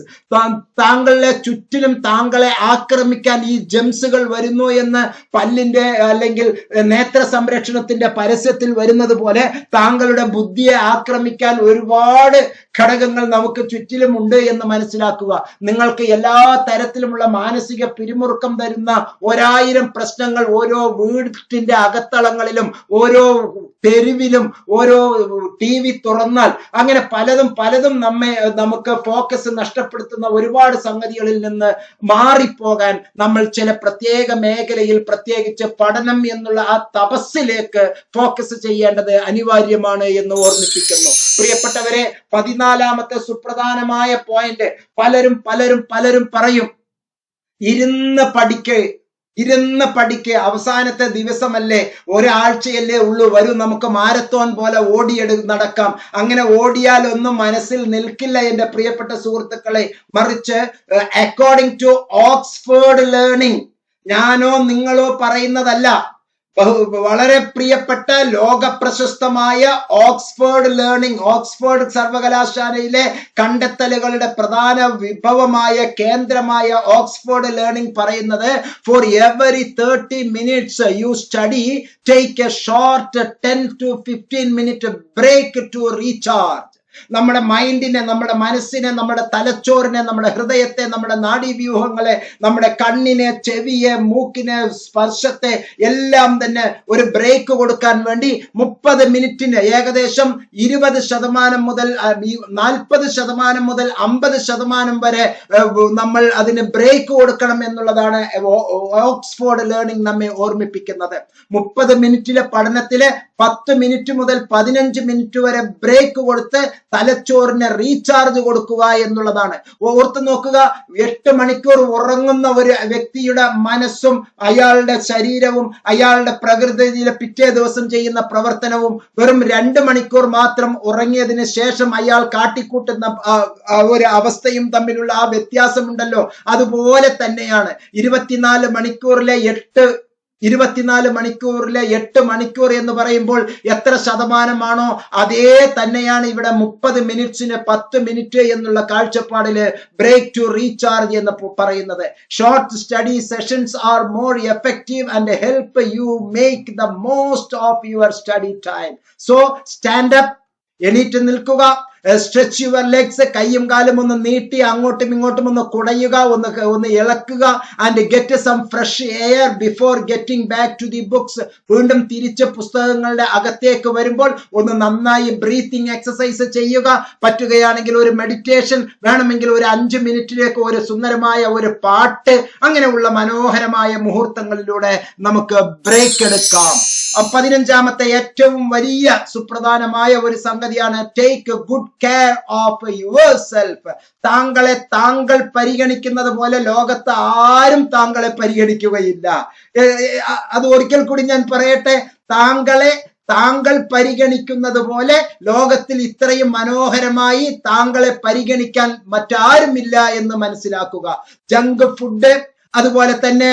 താങ്കളുടെ ചുറ്റിലും താങ്കളെ ആക്രമിക്കാൻ ഈ ജംസുകൾ വരുന്നു എന്ന് പല്ലിന്റെ അല്ലെങ്കിൽ നേത്ര സംരക്ഷണത്തിന്റെ പരസ്യത്തിൽ വരുന്നത് പോലെ താങ്കളുടെ ബുദ്ധിയെ ആക്രമിക്കാൻ ഒരുപാട് ഘടകങ്ങൾ നമുക്ക് ചുറ്റിലുമുണ്ട് എന്ന് മനസ്സിലാക്കുക. നിങ്ങൾക്ക് എല്ലാ തരത്തിലുമുള്ള മാനസിക പിരിമുറുക്കം തരുന്ന 1000 പ്രശ്നങ്ങൾ ഓരോ വീട്ടിന്റെ അകത്തളങ്ങളിലും, ഓരോ തെരുവിലും, ഓരോ TV തുറന്നാൽ അങ്ങനെ പലതും നമുക്ക് ഫോക്കസ് നഷ്ടപ്പെടുത്തുന്ന ഒരുപാട് സംഗതികളിൽ നിന്ന് മാറിപ്പോകാൻ നമ്മൾ ചില പ്രത്യേക മേഖലയിൽ, പ്രത്യേകിച്ച് പഠനം എന്നുള്ള ആ തപസ്സിലേക്ക് ഫോക്കസ് ചെയ്യേണ്ടത് അനിവാര്യമാണ് എന്ന് ഓർമ്മിപ്പിക്കുന്നു. പ്രിയപ്പെട്ടവരെ, 14ാമത്തെ സുപ്രധാനമായ പോയിന്റ്, പലരും പറയും ഇരുന്ന് പഠിക്ക്, അവസാനത്തെ ദിവസമല്ലേ, ഒരാഴ്ചയല്ലേ ഉള്ളൂ, വരൂ നമുക്ക് മാരത്തോൺ പോലെ നടക്കാം. അങ്ങനെ ഓടിയാൽ ഒന്നും മനസ്സിൽ നിൽക്കില്ല എന്റെ പ്രിയപ്പെട്ട സുഹൃത്തുക്കളെ. മറിച്ച് അക്കോർഡിംഗ് ടു ഓക്സ്ഫോർഡ് ലേണിംഗ്, ഞാനോ നിങ്ങളോ പറയുന്നതല്ല, വളരെ പ്രിയപ്പെട്ട ലോക പ്രശസ്തമായ ഓക്സ്ഫോർഡ് സർവകലാശാലയിലെ കണ്ടെത്തലുകളുടെ പ്രധാന വിഭവമായ കേന്ദ്രമായ ഓക്സ്ഫോർഡ് ലേണിംഗ് പറയുന്നത്, for every 30 minutes you study, take a short 10 to 15 minute break to recharge. നമ്മുടെ മൈൻഡിനെ, നമ്മുടെ മനസ്സിനെ, നമ്മുടെ തലച്ചോറിനെ, നമ്മുടെ ഹൃദയത്തെ, നമ്മുടെ നാഡീവ്യൂഹങ്ങളെ, നമ്മുടെ കണ്ണിനെ, ചെവിയെ, മൂക്കിനെ, സ്പർശത്തെ എല്ലാം തന്നെ ഒരു ബ്രേക്ക് കൊടുക്കാൻ വേണ്ടി 30 മിനിറ്റിന് ഏകദേശം 20% മുതൽ 40% മുതൽ 50% വരെ നമ്മൾ അതിന് ബ്രേക്ക് കൊടുക്കണം എന്നുള്ളതാണ് ഓക്സ്ഫോർഡ് ലേണിംഗ് നമ്മെ ഓർമ്മിപ്പിക്കുന്നത്. 30 മിനിറ്റിലെ പഠനത്തിലെ 10 മിനിറ്റ് മുതൽ 15 മിനിറ്റ് വരെ ബ്രേക്ക് കൊടുത്ത് തലച്ചോറിന് റീചാർജ് കൊടുക്കുക എന്നുള്ളതാണ്. ഓർത്ത് നോക്കുക, 8 മണിക്കൂർ ഉറങ്ങുന്ന ഒരു വ്യക്തിയുടെ മനസ്സും അയാളുടെ ശരീരവും അയാളുടെ പ്രകൃതിയിലെ പിറ്റേ ദിവസം ചെയ്യുന്ന പ്രവർത്തനവും വെറും 2 മണിക്കൂർ മാത്രം ഉറങ്ങിയതിന് ശേഷം അയാൾ കാട്ടിക്കൂട്ടുന്ന ഒരു അവസ്ഥയും തമ്മിലുള്ള ആ വ്യത്യാസമുണ്ടല്ലോ, അതുപോലെ തന്നെയാണ് 24 മണിക്കൂറിലെ 8 മണിക്കൂർ എന്ന് പറയുമ്പോൾ എത്ര ശതമാനമാണോ അതേ തന്നെയാണ് ഇവിടെ 30 മിനിറ്റ്സിന് 10 മിനിറ്റ് എന്നുള്ള കാഴ്ചപ്പാടില് ബ്രേക്ക് ടു റീചാർജ് എന്ന് പറയുന്നത്. Short study sessions are more effective and help you make the most of your study time. So stand up, എണീറ്റ് നിൽക്കുക, സ്ട്രെച്ച് യുവർ ലെഗ്സ്, കൈയും കാലും ഒന്ന് നീട്ടി അങ്ങോട്ടും ഇങ്ങോട്ടും ഒന്ന് കുടയുക, ഒന്ന് ഇളക്കുക. And get some fresh air before getting back to the books. വീണ്ടും തിരിച്ച് പുസ്തകങ്ങളുടെ അകത്തേക്ക് വരുമ്പോൾ ഒന്ന് നന്നായി ബ്രീത്തിങ് എക്സസൈസ് ചെയ്യുക. പറ്റുകയാണെങ്കിൽ ഒരു മെഡിറ്റേഷൻ, വേണമെങ്കിൽ ഒരു 5 മിനിറ്റിലേക്ക് ഒരു സുന്ദരമായ ഒരു പാട്ട്, അങ്ങനെയുള്ള മനോഹരമായ മുഹൂർത്തങ്ങളിലൂടെ നമുക്ക് ബ്രേക്ക് എടുക്കാം. 15ാമത്തെ ഏറ്റവും വലിയ സുപ്രധാനമായ ഒരു സംഗതിയാണ് take good care of your self. താങ്കളെ താങ്കൾ പരിഗണിക്കുന്നത് പോലെ ലോകത്ത് ആരും താങ്കളെ പരിഗണിക്കുകയില്ല. അത് ഒരിക്കൽ കൂടി ഞാൻ പറയട്ടെ, താങ്കൾ പരിഗണിക്കുന്നത് പോലെ ലോകത്തിൽ ഇത്രയും മനോഹരമായി താങ്കളെ പരിഗണിക്കാൻ മറ്റാരുമില്ല എന്ന് മനസ്സിലാക്കുക. ജങ്ക് ഫുഡ്, അതുപോലെ തന്നെ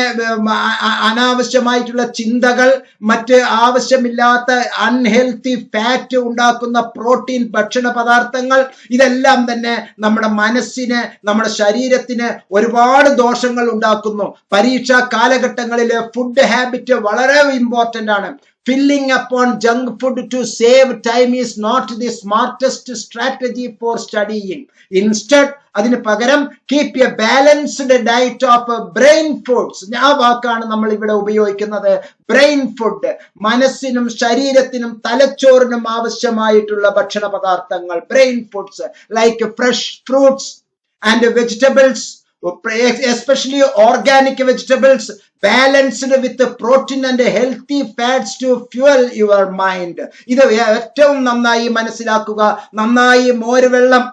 അനാവശ്യമായിട്ടുള്ള ചിന്തകൾ, മറ്റ് ആവശ്യമില്ലാത്ത അൺഹെൽത്തി ഫാറ്റ് ഉണ്ടാക്കുന്ന പ്രോട്ടീൻ ഭക്ഷണ പദാർത്ഥങ്ങൾ, ഇതെല്ലാം തന്നെ നമ്മുടെ മനസ്സിന്, നമ്മുടെ ശരീരത്തിന് ഒരുപാട് ദോഷങ്ങൾ ഉണ്ടാക്കുന്നു. പരീക്ഷാ കാലഘട്ടങ്ങളിലെ ഫുഡ് ഹാബിറ്റ് വളരെ ഇമ്പോർട്ടന്റ് ആണ്. Filling upon junk food to save time is not the smartest strategy for studying. Instead, അതിന് പകരം keep a balanced diet of brain foods. ആ വാക്കാണ് നമ്മൾ ഇവിടെ ഉപയോഗിക്കുന്നത്, ബ്രെയിൻ ഫുഡ്. മനസ്സിനും ശരീരത്തിനും തലച്ചോറിനും ആവശ്യമായിട്ടുള്ള ഭക്ഷണ പദാർത്ഥങ്ങൾ, brain foods like fresh fruits and vegetables, especially organic vegetables, balanced with protein and healthy fats to fuel your mind. ഇത് ഏറ്റവും നന്നായി മനസ്സിലാക്കുക. നന്നായി മോരുവെള്ളം,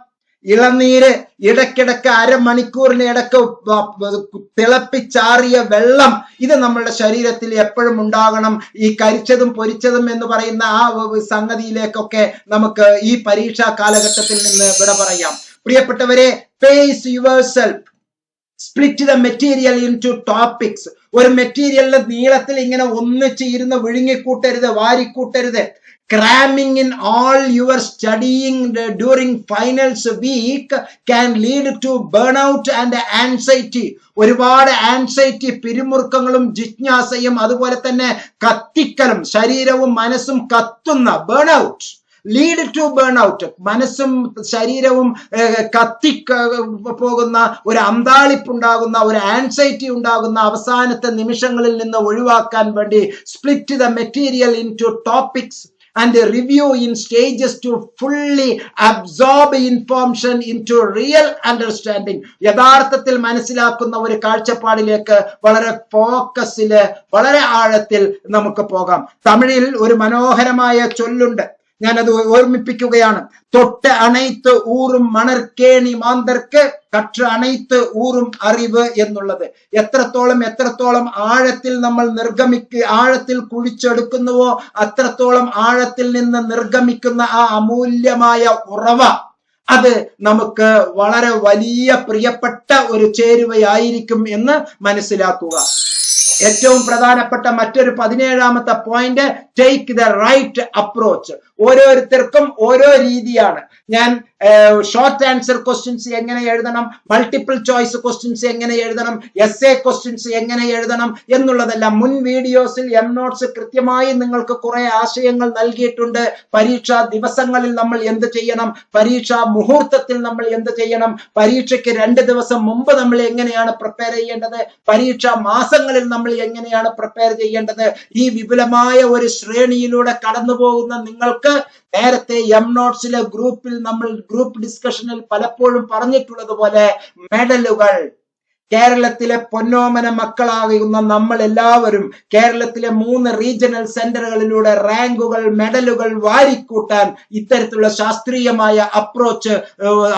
ഇളനീര്, ഇടയ്ക്കിടയ്ക്ക് അരമണിക്കൂറിന് ഇടയ്ക്ക് തിളപ്പിച്ചാറിയ വെള്ളം, ഇത് നമ്മളുടെ ശരീരത്തിൽ എപ്പോഴും ഉണ്ടാകണം. ഈ കരിച്ചതും പൊരിച്ചതും എന്ന് പറയുന്ന ആ സംഗതിയിലേക്കൊക്കെ നമുക്ക് ഈ പരീക്ഷാ കാലഘട്ടത്തിൽ നിന്ന് വിട പറയാം. പ്രിയപ്പെട്ടവരെ, face yourself. Split the material into topics. ഒരു മെറ്റീരിയലിന്റെ നീളത്തിൽ ഇങ്ങനെ ഒന്നിച്ച് ഇരുന്ന് വിഴുങ്ങിക്കൂട്ടരുത്, വാരിക്കൂട്ടരുത്. Cramming in all your studying during finals week can lead to burn out and anxiety. ഒരുപാട് ആൻസൈറ്റി, പിരിമുറുക്കങ്ങളും ജിജ്ഞാസയും അതുപോലെ തന്നെ കത്തിക്കലും, ശരീരവും മനസ്സും കത്തുന്ന burn out, lead to burn out. മനസ്സും ശരീരവും പോകുന്ന ഒരു അന്താളിപ്പുണ്ടാകുന്ന, ഒരു ആൻസൈറ്റി ഉണ്ടാകുന്ന അവസാനത്തെ നിമിഷങ്ങളിൽ നിന്ന് ഒഴിവാക്കാൻ വേണ്ടി split the material into topics and review in stages to fully absorb information into real understanding. യഥാർത്ഥത്തിൽ മനസ്സിലാക്കുന്ന ഒരു കാഴ്ചപ്പാടിലേക്ക് വളരെ ഫോക്കസില്, വളരെ ആഴത്തിൽ നമുക്ക് പോകാം. തമിഴിൽ ഒരു മനോഹരമായ ചൊല്ലുണ്ട്, ഞാനത് ഓർമ്മിപ്പിക്കുകയാണ്. തൊട്ട് അണൈത്ത് ഊറും മണർക്കേണി മാന്തർക്ക് കற்று അണൈത്ത് ഊറും അറിവ് എന്നുള്ളത്. എത്രത്തോളം ആഴത്തിൽ നമ്മൾ ആഴത്തിൽ കുഴിച്ചെടുക്കുന്നുവോ അത്രത്തോളം ആഴത്തിൽ നിന്ന് നിർഗമിക്കുന്ന ആ അമൂല്യമായ ഉറവ, അത് നമുക്ക് വളരെ വലിയ പ്രിയപ്പെട്ട ഒരു ചേരുവയായിരിക്കും എന്ന് മനസ്സിലാക്കുക. ഏറ്റവും പ്രധാനപ്പെട്ട മറ്റൊരു 17ാമത്തെ point, take the right approach. ഓരോരുത്തർക്കും ഓരോ രീതിയാണ്. ഞാൻ ഷോർട്ട് ആൻസർ ക്വസ്റ്റ്യൻസ് എങ്ങനെ എഴുതണം, മൾട്ടിപ്പിൾ ചോയ്സ് ക്വസ്റ്റ്യൻസ് എങ്ങനെ എഴുതണം, എസ്സേ ക്വസ്റ്റ്യൻസ് എങ്ങനെ എഴുതണം എന്നുള്ളതെല്ലാം മുൻ വീഡിയോസിൽ നോട്ട്സ് കൃത്യമായി നിങ്ങൾക്ക് കുറെ ആശയങ്ങൾ നൽകിയിട്ടുണ്ട്. പരീക്ഷാ ദിവസങ്ങളിൽ നമ്മൾ എന്ത് ചെയ്യണം, പരീക്ഷാ മുഹൂർത്തത്തിൽ നമ്മൾ എന്ത് ചെയ്യണം, പരീക്ഷയ്ക്ക് 2 ദിവസം മുമ്പ് നമ്മൾ എങ്ങനെയാണ് പ്രിപ്പയർ ചെയ്യേണ്ടത്, പരീക്ഷാ മാസങ്ങളിൽ നമ്മൾ എങ്ങനെയാണ് പ്രിപ്പയർ ചെയ്യേണ്ടത്. ഈ വിപുലമായ ഒരു ശ്രേണിയിലൂടെ കടന്നു പോകുന്ന നിങ്ങൾക്ക് നേരത്തെ നോട്ട്സിലെ ഗ്രൂപ്പിൽ നമ്മൾ ഗ്രൂപ്പ് ഡിസ്കഷനിൽ പലപ്പോഴും പറഞ്ഞിട്ടുള്ളത് പോലെ മെഡലുകൾ, കേരളത്തിലെ പൊന്നോമന മക്കളാകുന്ന നമ്മൾ എല്ലാവരും കേരളത്തിലെ 3 റീജിയണൽ സെന്ററുകളിലൂടെ റാങ്കുകൾ, മെഡലുകൾ വാരിക്കൂട്ടാൻ ഇത്തരത്തിലുള്ള ശാസ്ത്രീയമായ അപ്രോച്ച്,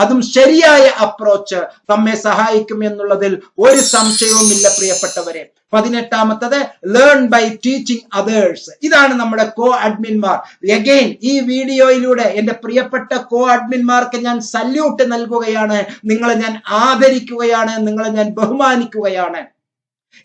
അതും ശരിയായ അപ്രോച്ച് നമ്മെ സഹായിക്കും എന്നുള്ളതിൽ ഒരു സംശയവുമില്ല പ്രിയപ്പെട്ടവരെ. 18ാമത്തത് ലേൺ ബൈ ടീച്ചിങ് അതേഴ്സ്. ഇതാണ് നമ്മുടെ കോ അഡ്മിൻമാർ. അഗൈൻ ഈ വീഡിയോയിലൂടെ എന്റെ പ്രിയപ്പെട്ട കോ അഡ്മിൻമാർക്ക് ഞാൻ സല്യൂട്ട് നൽകുകയാണ്, നിങ്ങളെ ഞാൻ ആദരിക്കുകയാണ്, നിങ്ങളെ ഞാൻ ബഹുമാനിക്കുകയാണ്.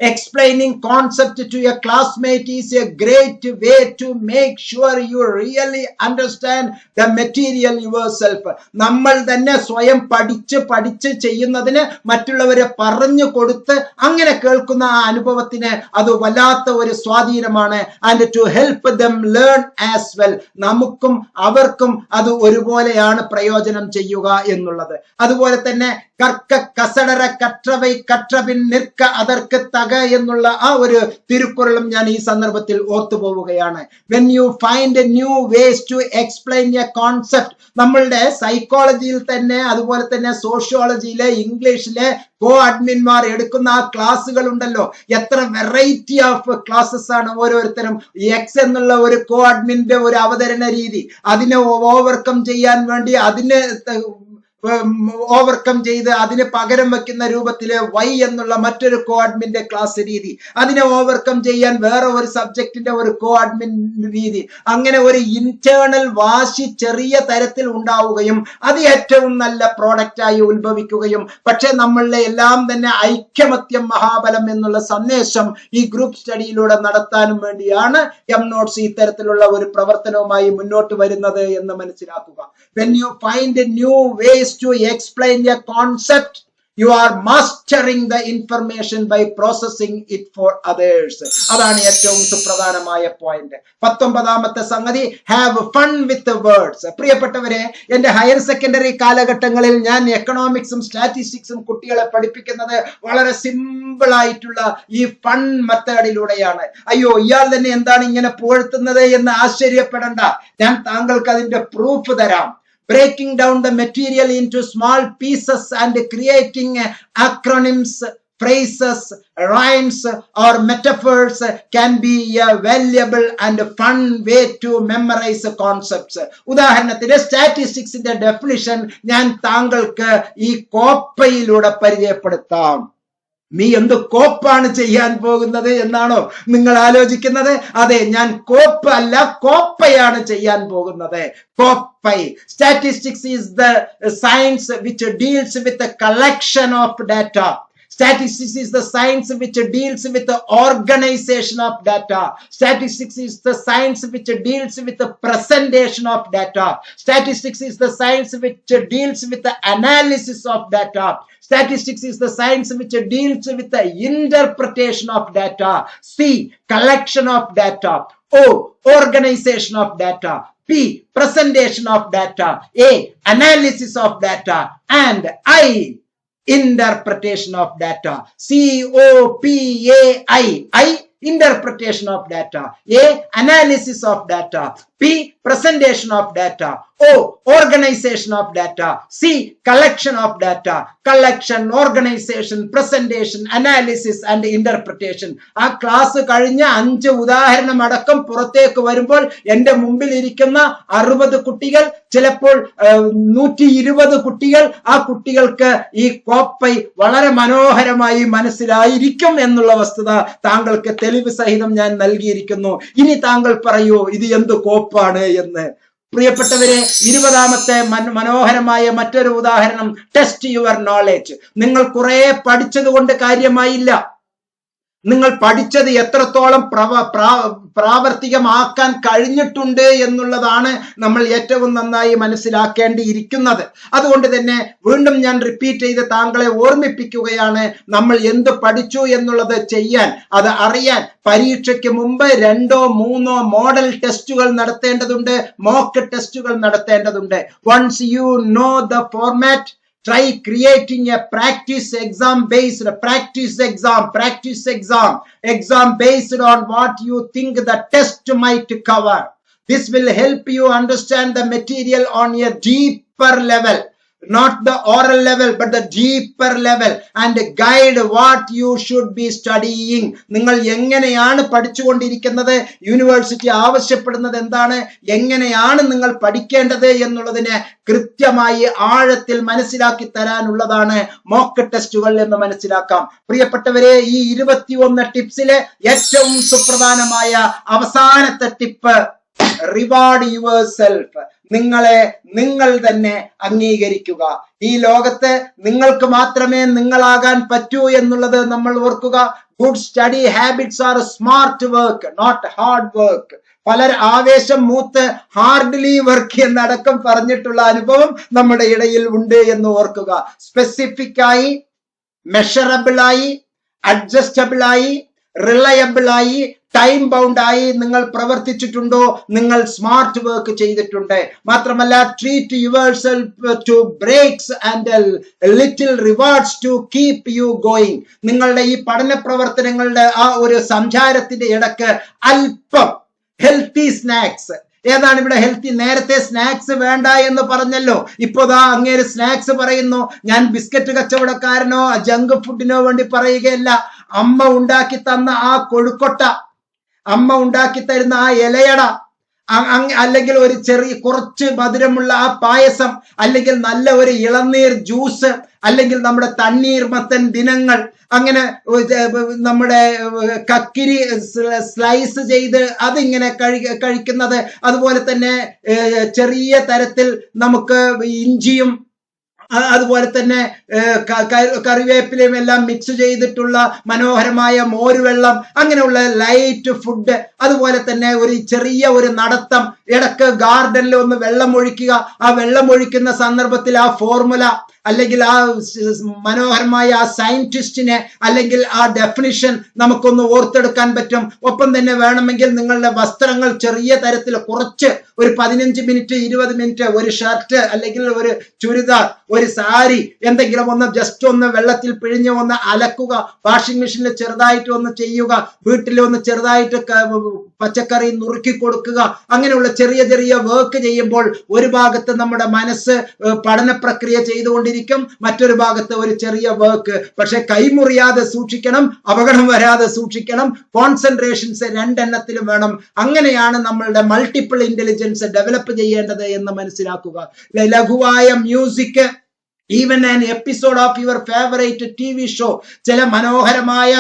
Explaining concept to a classmate is a great way to make sure you really understand the material yourself. നമ്മൾ തന്നെ സ്വയം പഠിച്ച് ചെയ്യുന്നതിന് മറ്റുള്ളവരെ പറഞ്ഞു കൊടുത്ത് അങ്ങനെ കേൾക്കുന്ന ആ അനുഭവത്തിന് അത് വല്ലാത്ത ഒരു സ്വാധീനമാണ്. And to help them learn as well. നമുക്കും അവർക്കും അത് ഒരുപോലെയാണ് പ്രയോജനം ചെയ്യുക എന്നുള്ളത്. അതുപോലെ തന്നെ കർക്ക കസടര കற்றവൈ കற்றപിൻ നിൽക്ക അതർക്ക് തക എന്നുള്ള ആ ഒരു തിരുക്കുറളും ഞാൻ ഈ സന്ദർഭത്തിൽ ഓർത്തുപോവുകയാണ്. When you find new ways to explain a concept, നമ്മളുടെ സൈക്കോളജിയിൽ തന്നെ അതുപോലെ തന്നെ സോഷ്യോളജിയിലെ ഇംഗ്ലീഷിലെ കോ അഡ്മിൻമാർ എടുക്കുന്ന ആ ക്ലാസ്സുകൾ ഉണ്ടല്ലോ, എത്ര വെറൈറ്റി ഓഫ് ക്ലാസ്സസ് ആണ് ഓരോരുത്തരും. എക്സ് എന്നുള്ള ഒരു കോ അഡ്മിന്റെ ഒരു അവതരണ രീതി, അതിനെ ഓവർകം ചെയ്യാൻ വേണ്ടി അതിന് ഓവർകം ചെയ്ത് അതിന് പകരം വെക്കുന്ന രൂപത്തില് വൈ എന്നുള്ള മറ്റൊരു കോ അഡ്മിന്റെ ക്ലാസ് രീതി, അതിനെ ഓവർകം ചെയ്യാൻ വേറെ ഒരു സബ്ജക്റ്റിന്റെ ഒരു കോ അഡ്മിൻ രീതി, അങ്ങനെ ഒരു ഇന്റേണൽ വാശി ചെറിയ തരത്തിൽ ഉണ്ടാവുകയും അത് ഏറ്റവും നല്ല പ്രോഡക്റ്റായി ഉത്ഭവിക്കുകയും, പക്ഷെ നമ്മളുടെ എല്ലാം തന്നെ ഐക്യമത്യം മഹാബലം എന്നുള്ള സന്ദേശം ഈ ഗ്രൂപ്പ് സ്റ്റഡിയിലൂടെ നടത്താനും വേണ്ടിയാണ് എം നോട്ട്സ് ഇത്തരത്തിലുള്ള ഒരു പ്രവർത്തനവുമായി മുന്നോട്ട് വരുന്നത് എന്ന് മനസ്സിലാക്കുക. When you find new ways to explain a concept, you are mastering the information by processing it for others. അതാണ് ഏറ്റവും സുപ്രധാനമായ പോയിന്റ്. 19ാമത്തെ സംഗതി, have fun with the words. പ്രിയപ്പെട്ടവരെ, എന്റെ ഹയർ സെക്കൻഡറി കാലഘട്ടങ്ങളിൽ ഞാൻ എക്കണോമിക്സും സ്റ്റാറ്റിസ്റ്റിക്സും കുട്ടികളെ പഠിപ്പിക്കുന്നത് വളരെ സിമ്പിൾ ആയിട്ടുള്ള ഈ ഫൺ മെത്തേഡിലൂടെയാണ്. അയ്യോ, ഇയാൾ തന്നെ എന്താണ് ഇങ്ങനെ പുകഴ്ത്തുന്നത് എന്ന് ആശ്ചര്യപ്പെടണ്ട, ഞാൻ താങ്കൾക്ക് അതിന്റെ പ്രൂഫ് തരാം. Breaking down the material into small pieces and creating acronyms, phrases, rhymes or metaphors can be a valuable and fun way to memorize concepts. ഉദാഹരണത്തിന് സ്റ്റാറ്റിസ്റ്റിക്സിന്റെ ഡെഫിനിഷൻ ഞാൻ താങ്കൾക്ക് ഈ കോപ്പയിലൂടെ പരിചയപ്പെടുത്താം. നീ എന്ത് കോപ്പാണ് ചെയ്യാൻ പോകുന്നത് എന്നാണോ നിങ്ങൾ ആലോചിക്കുന്നത്? അതെ, ഞാൻ കോപ്പ് അല്ല, കോപ്പയാണ് ചെയ്യാൻ പോകുന്നത്. കോപ്പൈ. Statistics is the science which deals with collection of data. Statistics is the science which deals with the organization of data. Statistics is the science which deals with the presentation of data. Statistics is the science which deals with the analysis of data. Statistics is the science which deals with the interpretation of data. C, collection of data. O, organization of data. P, presentation of data. A, analysis of data. And I, interpretation of data. COPAI. I, interpretation of data. A, analysis of data. P, presentation of data. O, organization of data. C, collection of data. Collection, organization, presentation, analysis and interpretation. ആ ക്ലാസ് കഴിഞ്ഞ 5 ഉദാഹരണം അടക്കം പുറത്തേക്ക് വരുമ്പോൾ എന്റെ മുമ്പിൽ ഇരിക്കുന്ന 60 കുട്ടികൾ, ചിലപ്പോൾ 120 കുട്ടികൾ, ആ കുട്ടികൾക്ക് ഈ കോപ്പൈ വളരെ മനോഹരമായി മനസ്സിലായിരിക്കും എന്നുള്ള വസ്തുത താങ്കൾക്ക് തെളിവ് സഹിതം ഞാൻ നൽകിയിരിക്കുന്നു. ഇനി താങ്കൾ പറയൂ, ഇത് എന്ത് കോപ്പാണ് എന്ന്. പ്രിയപ്പെട്ടവരെ, 20ാമത്തെ മനോഹരമായ മറ്റൊരു ഉദാഹരണം, ടെസ്റ്റ് യുവർ നോളേജ്. നിങ്ങൾ കുറെ പഠിച്ചത് കൊണ്ട് കാര്യമായില്ല, നിങ്ങൾ പഠിച്ചത് എത്രത്തോളം പ്രാവർത്തികമാക്കാൻ കഴിഞ്ഞിട്ടുണ്ട് എന്നുള്ളതാണ് നമ്മൾ ഏറ്റവും നന്നായി മനസ്സിലാക്കേണ്ടിയിരിക്കുന്നത്. അതുകൊണ്ട് തന്നെ വീണ്ടും ഞാൻ റിപ്പീറ്റ് ചെയ്ത് താങ്കളെ ഓർമ്മിപ്പിക്കുകയാണ്, നമ്മൾ എന്ത് പഠിച്ചു എന്നുള്ളത് ചെയ്യാൻ, അത് അറിയാൻ പരീക്ഷയ്ക്ക് മുമ്പ് 2 or 3 മോഡൽ ടെസ്റ്റുകൾ നടത്തേണ്ടതുണ്ട്, മോക്ക് ടെസ്റ്റുകൾ നടത്തേണ്ടതുണ്ട്. Once you know the format, try creating a practice exam based on what you think the test might cover. This will help you understand the material on a deeper level. not the oral level but the deeper level and guide what you should be studying. നിങ്ങൾ എങ്ങനെയാണ് പഠിച്ചുകൊണ്ടിരിക്കുന്നത്, യൂണിവേഴ്സിറ്റി ആവശ്യപ്പെടുന്നത് എന്താണ്, എങ്ങനെയാണ് നിങ്ങൾ പഠിക്കേണ്ടത് എന്നുള്ളതിനെ കൃത്യമായി ആഴത്തിൽ മനസ്സിലാക്കി തരാനുള്ളതാണ് മോക്ക് ടെസ്റ്റുകൾ എന്ന് മനസ്സിലാക്കാം. പ്രിയപ്പെട്ടവരെ, ഈ 21 ടിപ്സിലെ ഏറ്റവും സുപ്രധാനമായ അവസാനത്തെ ടിപ്പ്, റിവാർഡ് യുവർ സെൽഫ്. നിങ്ങളെ നിങ്ങൾ തന്നെ അംഗീകരിക്കുക. ഈ ലോകത്ത് നിങ്ങൾക്ക് മാത്രമേ നിങ്ങളാകാൻ പറ്റൂ എന്നുള്ളത് നമ്മൾ ഓർക്കുക. Good study habits are smart work, not hard work. പലർ ആവേശം മൂത്ത് ഹാർഡ്ലി വർക്ക് എന്നടക്കം പറഞ്ഞിട്ടുള്ള അനുഭവം നമ്മുടെ ഇടയിൽ ഉണ്ട് എന്ന് ഓർക്കുക. സ്പെസിഫിക് ആയി, മെഷറബിൾ ആയി, അഡ്ജസ്റ്റബിൾ ആയി, റിലയബിൾ ആയി, ടൈം ബൗണ്ട് ആയി നിങ്ങൾ പ്രവർത്തിച്ചിട്ടുണ്ടോ, നിങ്ങൾ സ്മാർട്ട് വർക്ക് ചെയ്തിട്ടുണ്ട്. മാത്രമല്ല, treat yourself to breaks and little rewards to keep you going. നിങ്ങളുടെ ഈ പഠന പ്രവർത്തനങ്ങളുടെ ആ ഒരു സംസാരത്തിന്റെ ഇടക്ക് അല്പം ഹെൽത്തി സ്നാക്സ്. ഏതാണ് ഇവിടെ ഹെൽത്തി? നേരത്തെ സ്നാക്സ് വേണ്ട എന്ന് പറഞ്ഞല്ലോ, ഇപ്പോതാ അങ്ങേര് സ്നാക്സ് പറയുന്നു. ഞാൻ ബിസ്ക്കറ്റ് കച്ചവടക്കാരനോ ജങ്ക് ഫുഡിനോ വേണ്ടി പറയുകയല്ല. അമ്മ ഉണ്ടാക്കി തന്ന ആ കൊഴുക്കൊട്ട, അമ്മ ഉണ്ടാക്കി തരുന്ന ആ ഇലയട, അല്ലെങ്കിൽ ഒരു കുറച്ച് മധുരമുള്ള ആ പായസം, അല്ലെങ്കിൽ നല്ല ഒരു ഇളനീർ ജ്യൂസ്, അല്ലെങ്കിൽ നമ്മുടെ തണ്ണീർമത്തൻ ദിനങ്ങൾ, അങ്ങനെ നമ്മുടെ കക്കിരി സ്ലൈസ് ചെയ്ത് അതിങ്ങനെ കഴിക്കുന്നത്, അതുപോലെ തന്നെ ചെറിയ തരത്തിൽ നമുക്ക് ഇഞ്ചിയും അതുപോലെ തന്നെ കറിവേപ്പിലയും എല്ലാം മിക്സ് ചെയ്തിട്ടുള്ള മനോഹരമായ മോരുവെള്ളം, അങ്ങനെയുള്ള ലൈറ്റ് ഫുഡ്. അതുപോലെ തന്നെ ഒരു ചെറിയ ഒരു നടത്തം, ഇടക്ക് ഗാർഡനിൽ ഒന്ന് വെള്ളം ഒഴിക്കുക. ആ വെള്ളം ഒഴിക്കുന്ന സന്ദർഭത്തിൽ ആ ഫോർമുല അല്ലെങ്കിൽ ആ മനോഹരമായ ആ സയന്റിസ്റ്റിനെ അല്ലെങ്കിൽ ആ ഡെഫിനിഷൻ നമുക്കൊന്ന് ഓർത്തെടുക്കാൻ പറ്റും. ഒപ്പം തന്നെ വേണമെങ്കിൽ നിങ്ങളുടെ വസ്ത്രങ്ങൾ ചെറിയ തരത്തിൽ കുറച്ച് ഒരു 15 മിനിറ്റ് 20 മിനിറ്റ് ഒരു ഷർട്ട് അല്ലെങ്കിൽ ഒരു ചുരിദാർ, ഒരു സാരി എന്തെങ്കിലും ഒന്ന് ജസ്റ്റ് ഒന്ന് വെള്ളത്തിൽ പിഴിഞ്ഞ് ഒന്ന് അലക്കുക. വാഷിംഗ് മെഷീനിൽ ചെറുതായിട്ട് ഒന്ന് ചെയ്യുക. വീട്ടിൽ ഒന്ന് ചെറുതായിട്ട് പച്ചക്കറി നുറുക്കി കൊടുക്കുക. അങ്ങനെയുള്ള ചെറിയ ചെറിയ വർക്ക് ചെയ്യുമ്പോൾ ഒരു ഭാഗത്ത് നമ്മുടെ മനസ്സ് പഠന പ്രക്രിയ ചെയ്തുകൊണ്ടിരിക്കും, മറ്റൊരു ഭാഗത്ത് ഒരു ചെറിയ വർക്ക്. പക്ഷെ കൈമുറിയാതെ സൂക്ഷിക്കണം, അപകടം വരാതെ സൂക്ഷിക്കണം. കോൺസെൻട്രേഷൻസ് 2 എണ്ണത്തിലും വേണം. അങ്ങനെയാണ് നമ്മളുടെ മൾട്ടിപ്പിൾ ഇന്റലിജൻസ് ഡെവലപ്പ് ചെയ്യേണ്ടത് എന്ന് മനസ്സിലാക്കുക. ലഘുവായ music, even an episode of your favourite TV show. ചില മനോഹരമായ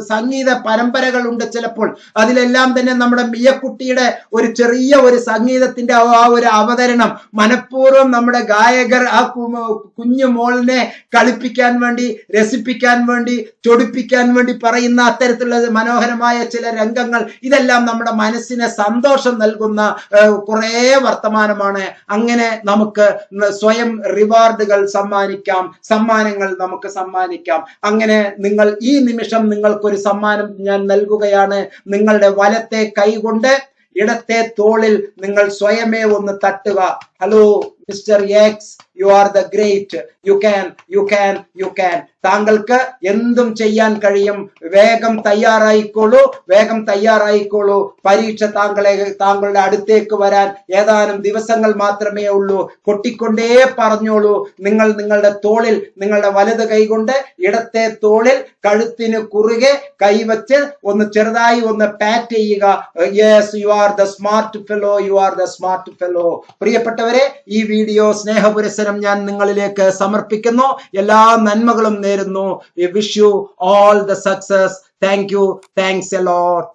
സംഗീത പരമ്പരകളുണ്ട് ചിലപ്പോൾ. അതിലെല്ലാം തന്നെ നമ്മുടെ മിയക്കുട്ടിയുടെ ഒരു ചെറിയ ഒരു സംഗീതത്തിന്റെ ആ ഒരു അവതരണം, മനഃപൂർവ്വം നമ്മുടെ ഗായകർ ആ കുഞ്ഞു മോളിനെ കളിപ്പിക്കാൻ വേണ്ടി, രസിപ്പിക്കാൻ വേണ്ടി, ചൊടിപ്പിക്കാൻ വേണ്ടി പറയുന്ന അത്തരത്തിലുള്ള മനോഹരമായ ചില രംഗങ്ങൾ, ഇതെല്ലാം നമ്മുടെ മനസ്സിന് സന്തോഷം നൽകുന്ന കുറെ വർത്തമാനമാണ്. അങ്ങനെ നമുക്ക് സ്വയം റിവാർഡ് സമ്മാനങ്ങൾ നമുക്ക് സമ്മാനിക്കാം. അങ്ങനെ നിങ്ങൾ ഈ നിമിഷം നിങ്ങൾക്കൊരു സമ്മാനം ഞാൻ നൽകുകയാണ്. നിങ്ങളുടെ വലത്തെ കൈ കൊണ്ട് ഇടത്തെ തോളിൽ നിങ്ങൾ സ്വയമേ ഒന്ന് തട്ടുക. Hello mister X, you are the great, you can. താങ്കൾക്ക് എന്തും ചെയ്യാൻ കഴിയും. വേഗം തയ്യാറായിക്കോളൂ. പരീക്ഷ താങ്കളുടെ അടുത്തേക്ക് വരാൻ ഏതാനും ദിവസങ്ങൾ മാത്രമേ ഉള്ളൂ. കൊട്ടിക്കൊണ്ടേ പറഞ്ഞോളൂ. നിങ്ങൾ നിങ്ങളുടെ തോളിൽ, നിങ്ങളുടെ വലത് കൈകൊണ്ട് ഇടത്തെ തോളിൽ കഴുത്തിന് കുറുകെ കൈവച്ച് ഒന്ന് ചെറുതായി ഒന്ന് പാറ്റ് ചെയ്യുക. Yes, U are the smart fellow. പ്രിയപ്പെട്ടവരെ, ഈ വീഡിയോ സ്നേഹപുരസരം ഞാൻ നിങ്ങളിലേക്ക് സമർപ്പിക്കുന്നു. എല്ലാ നന്മകളും നേരുന്നു. We wish you all the success. Thank you. Thanks a lot.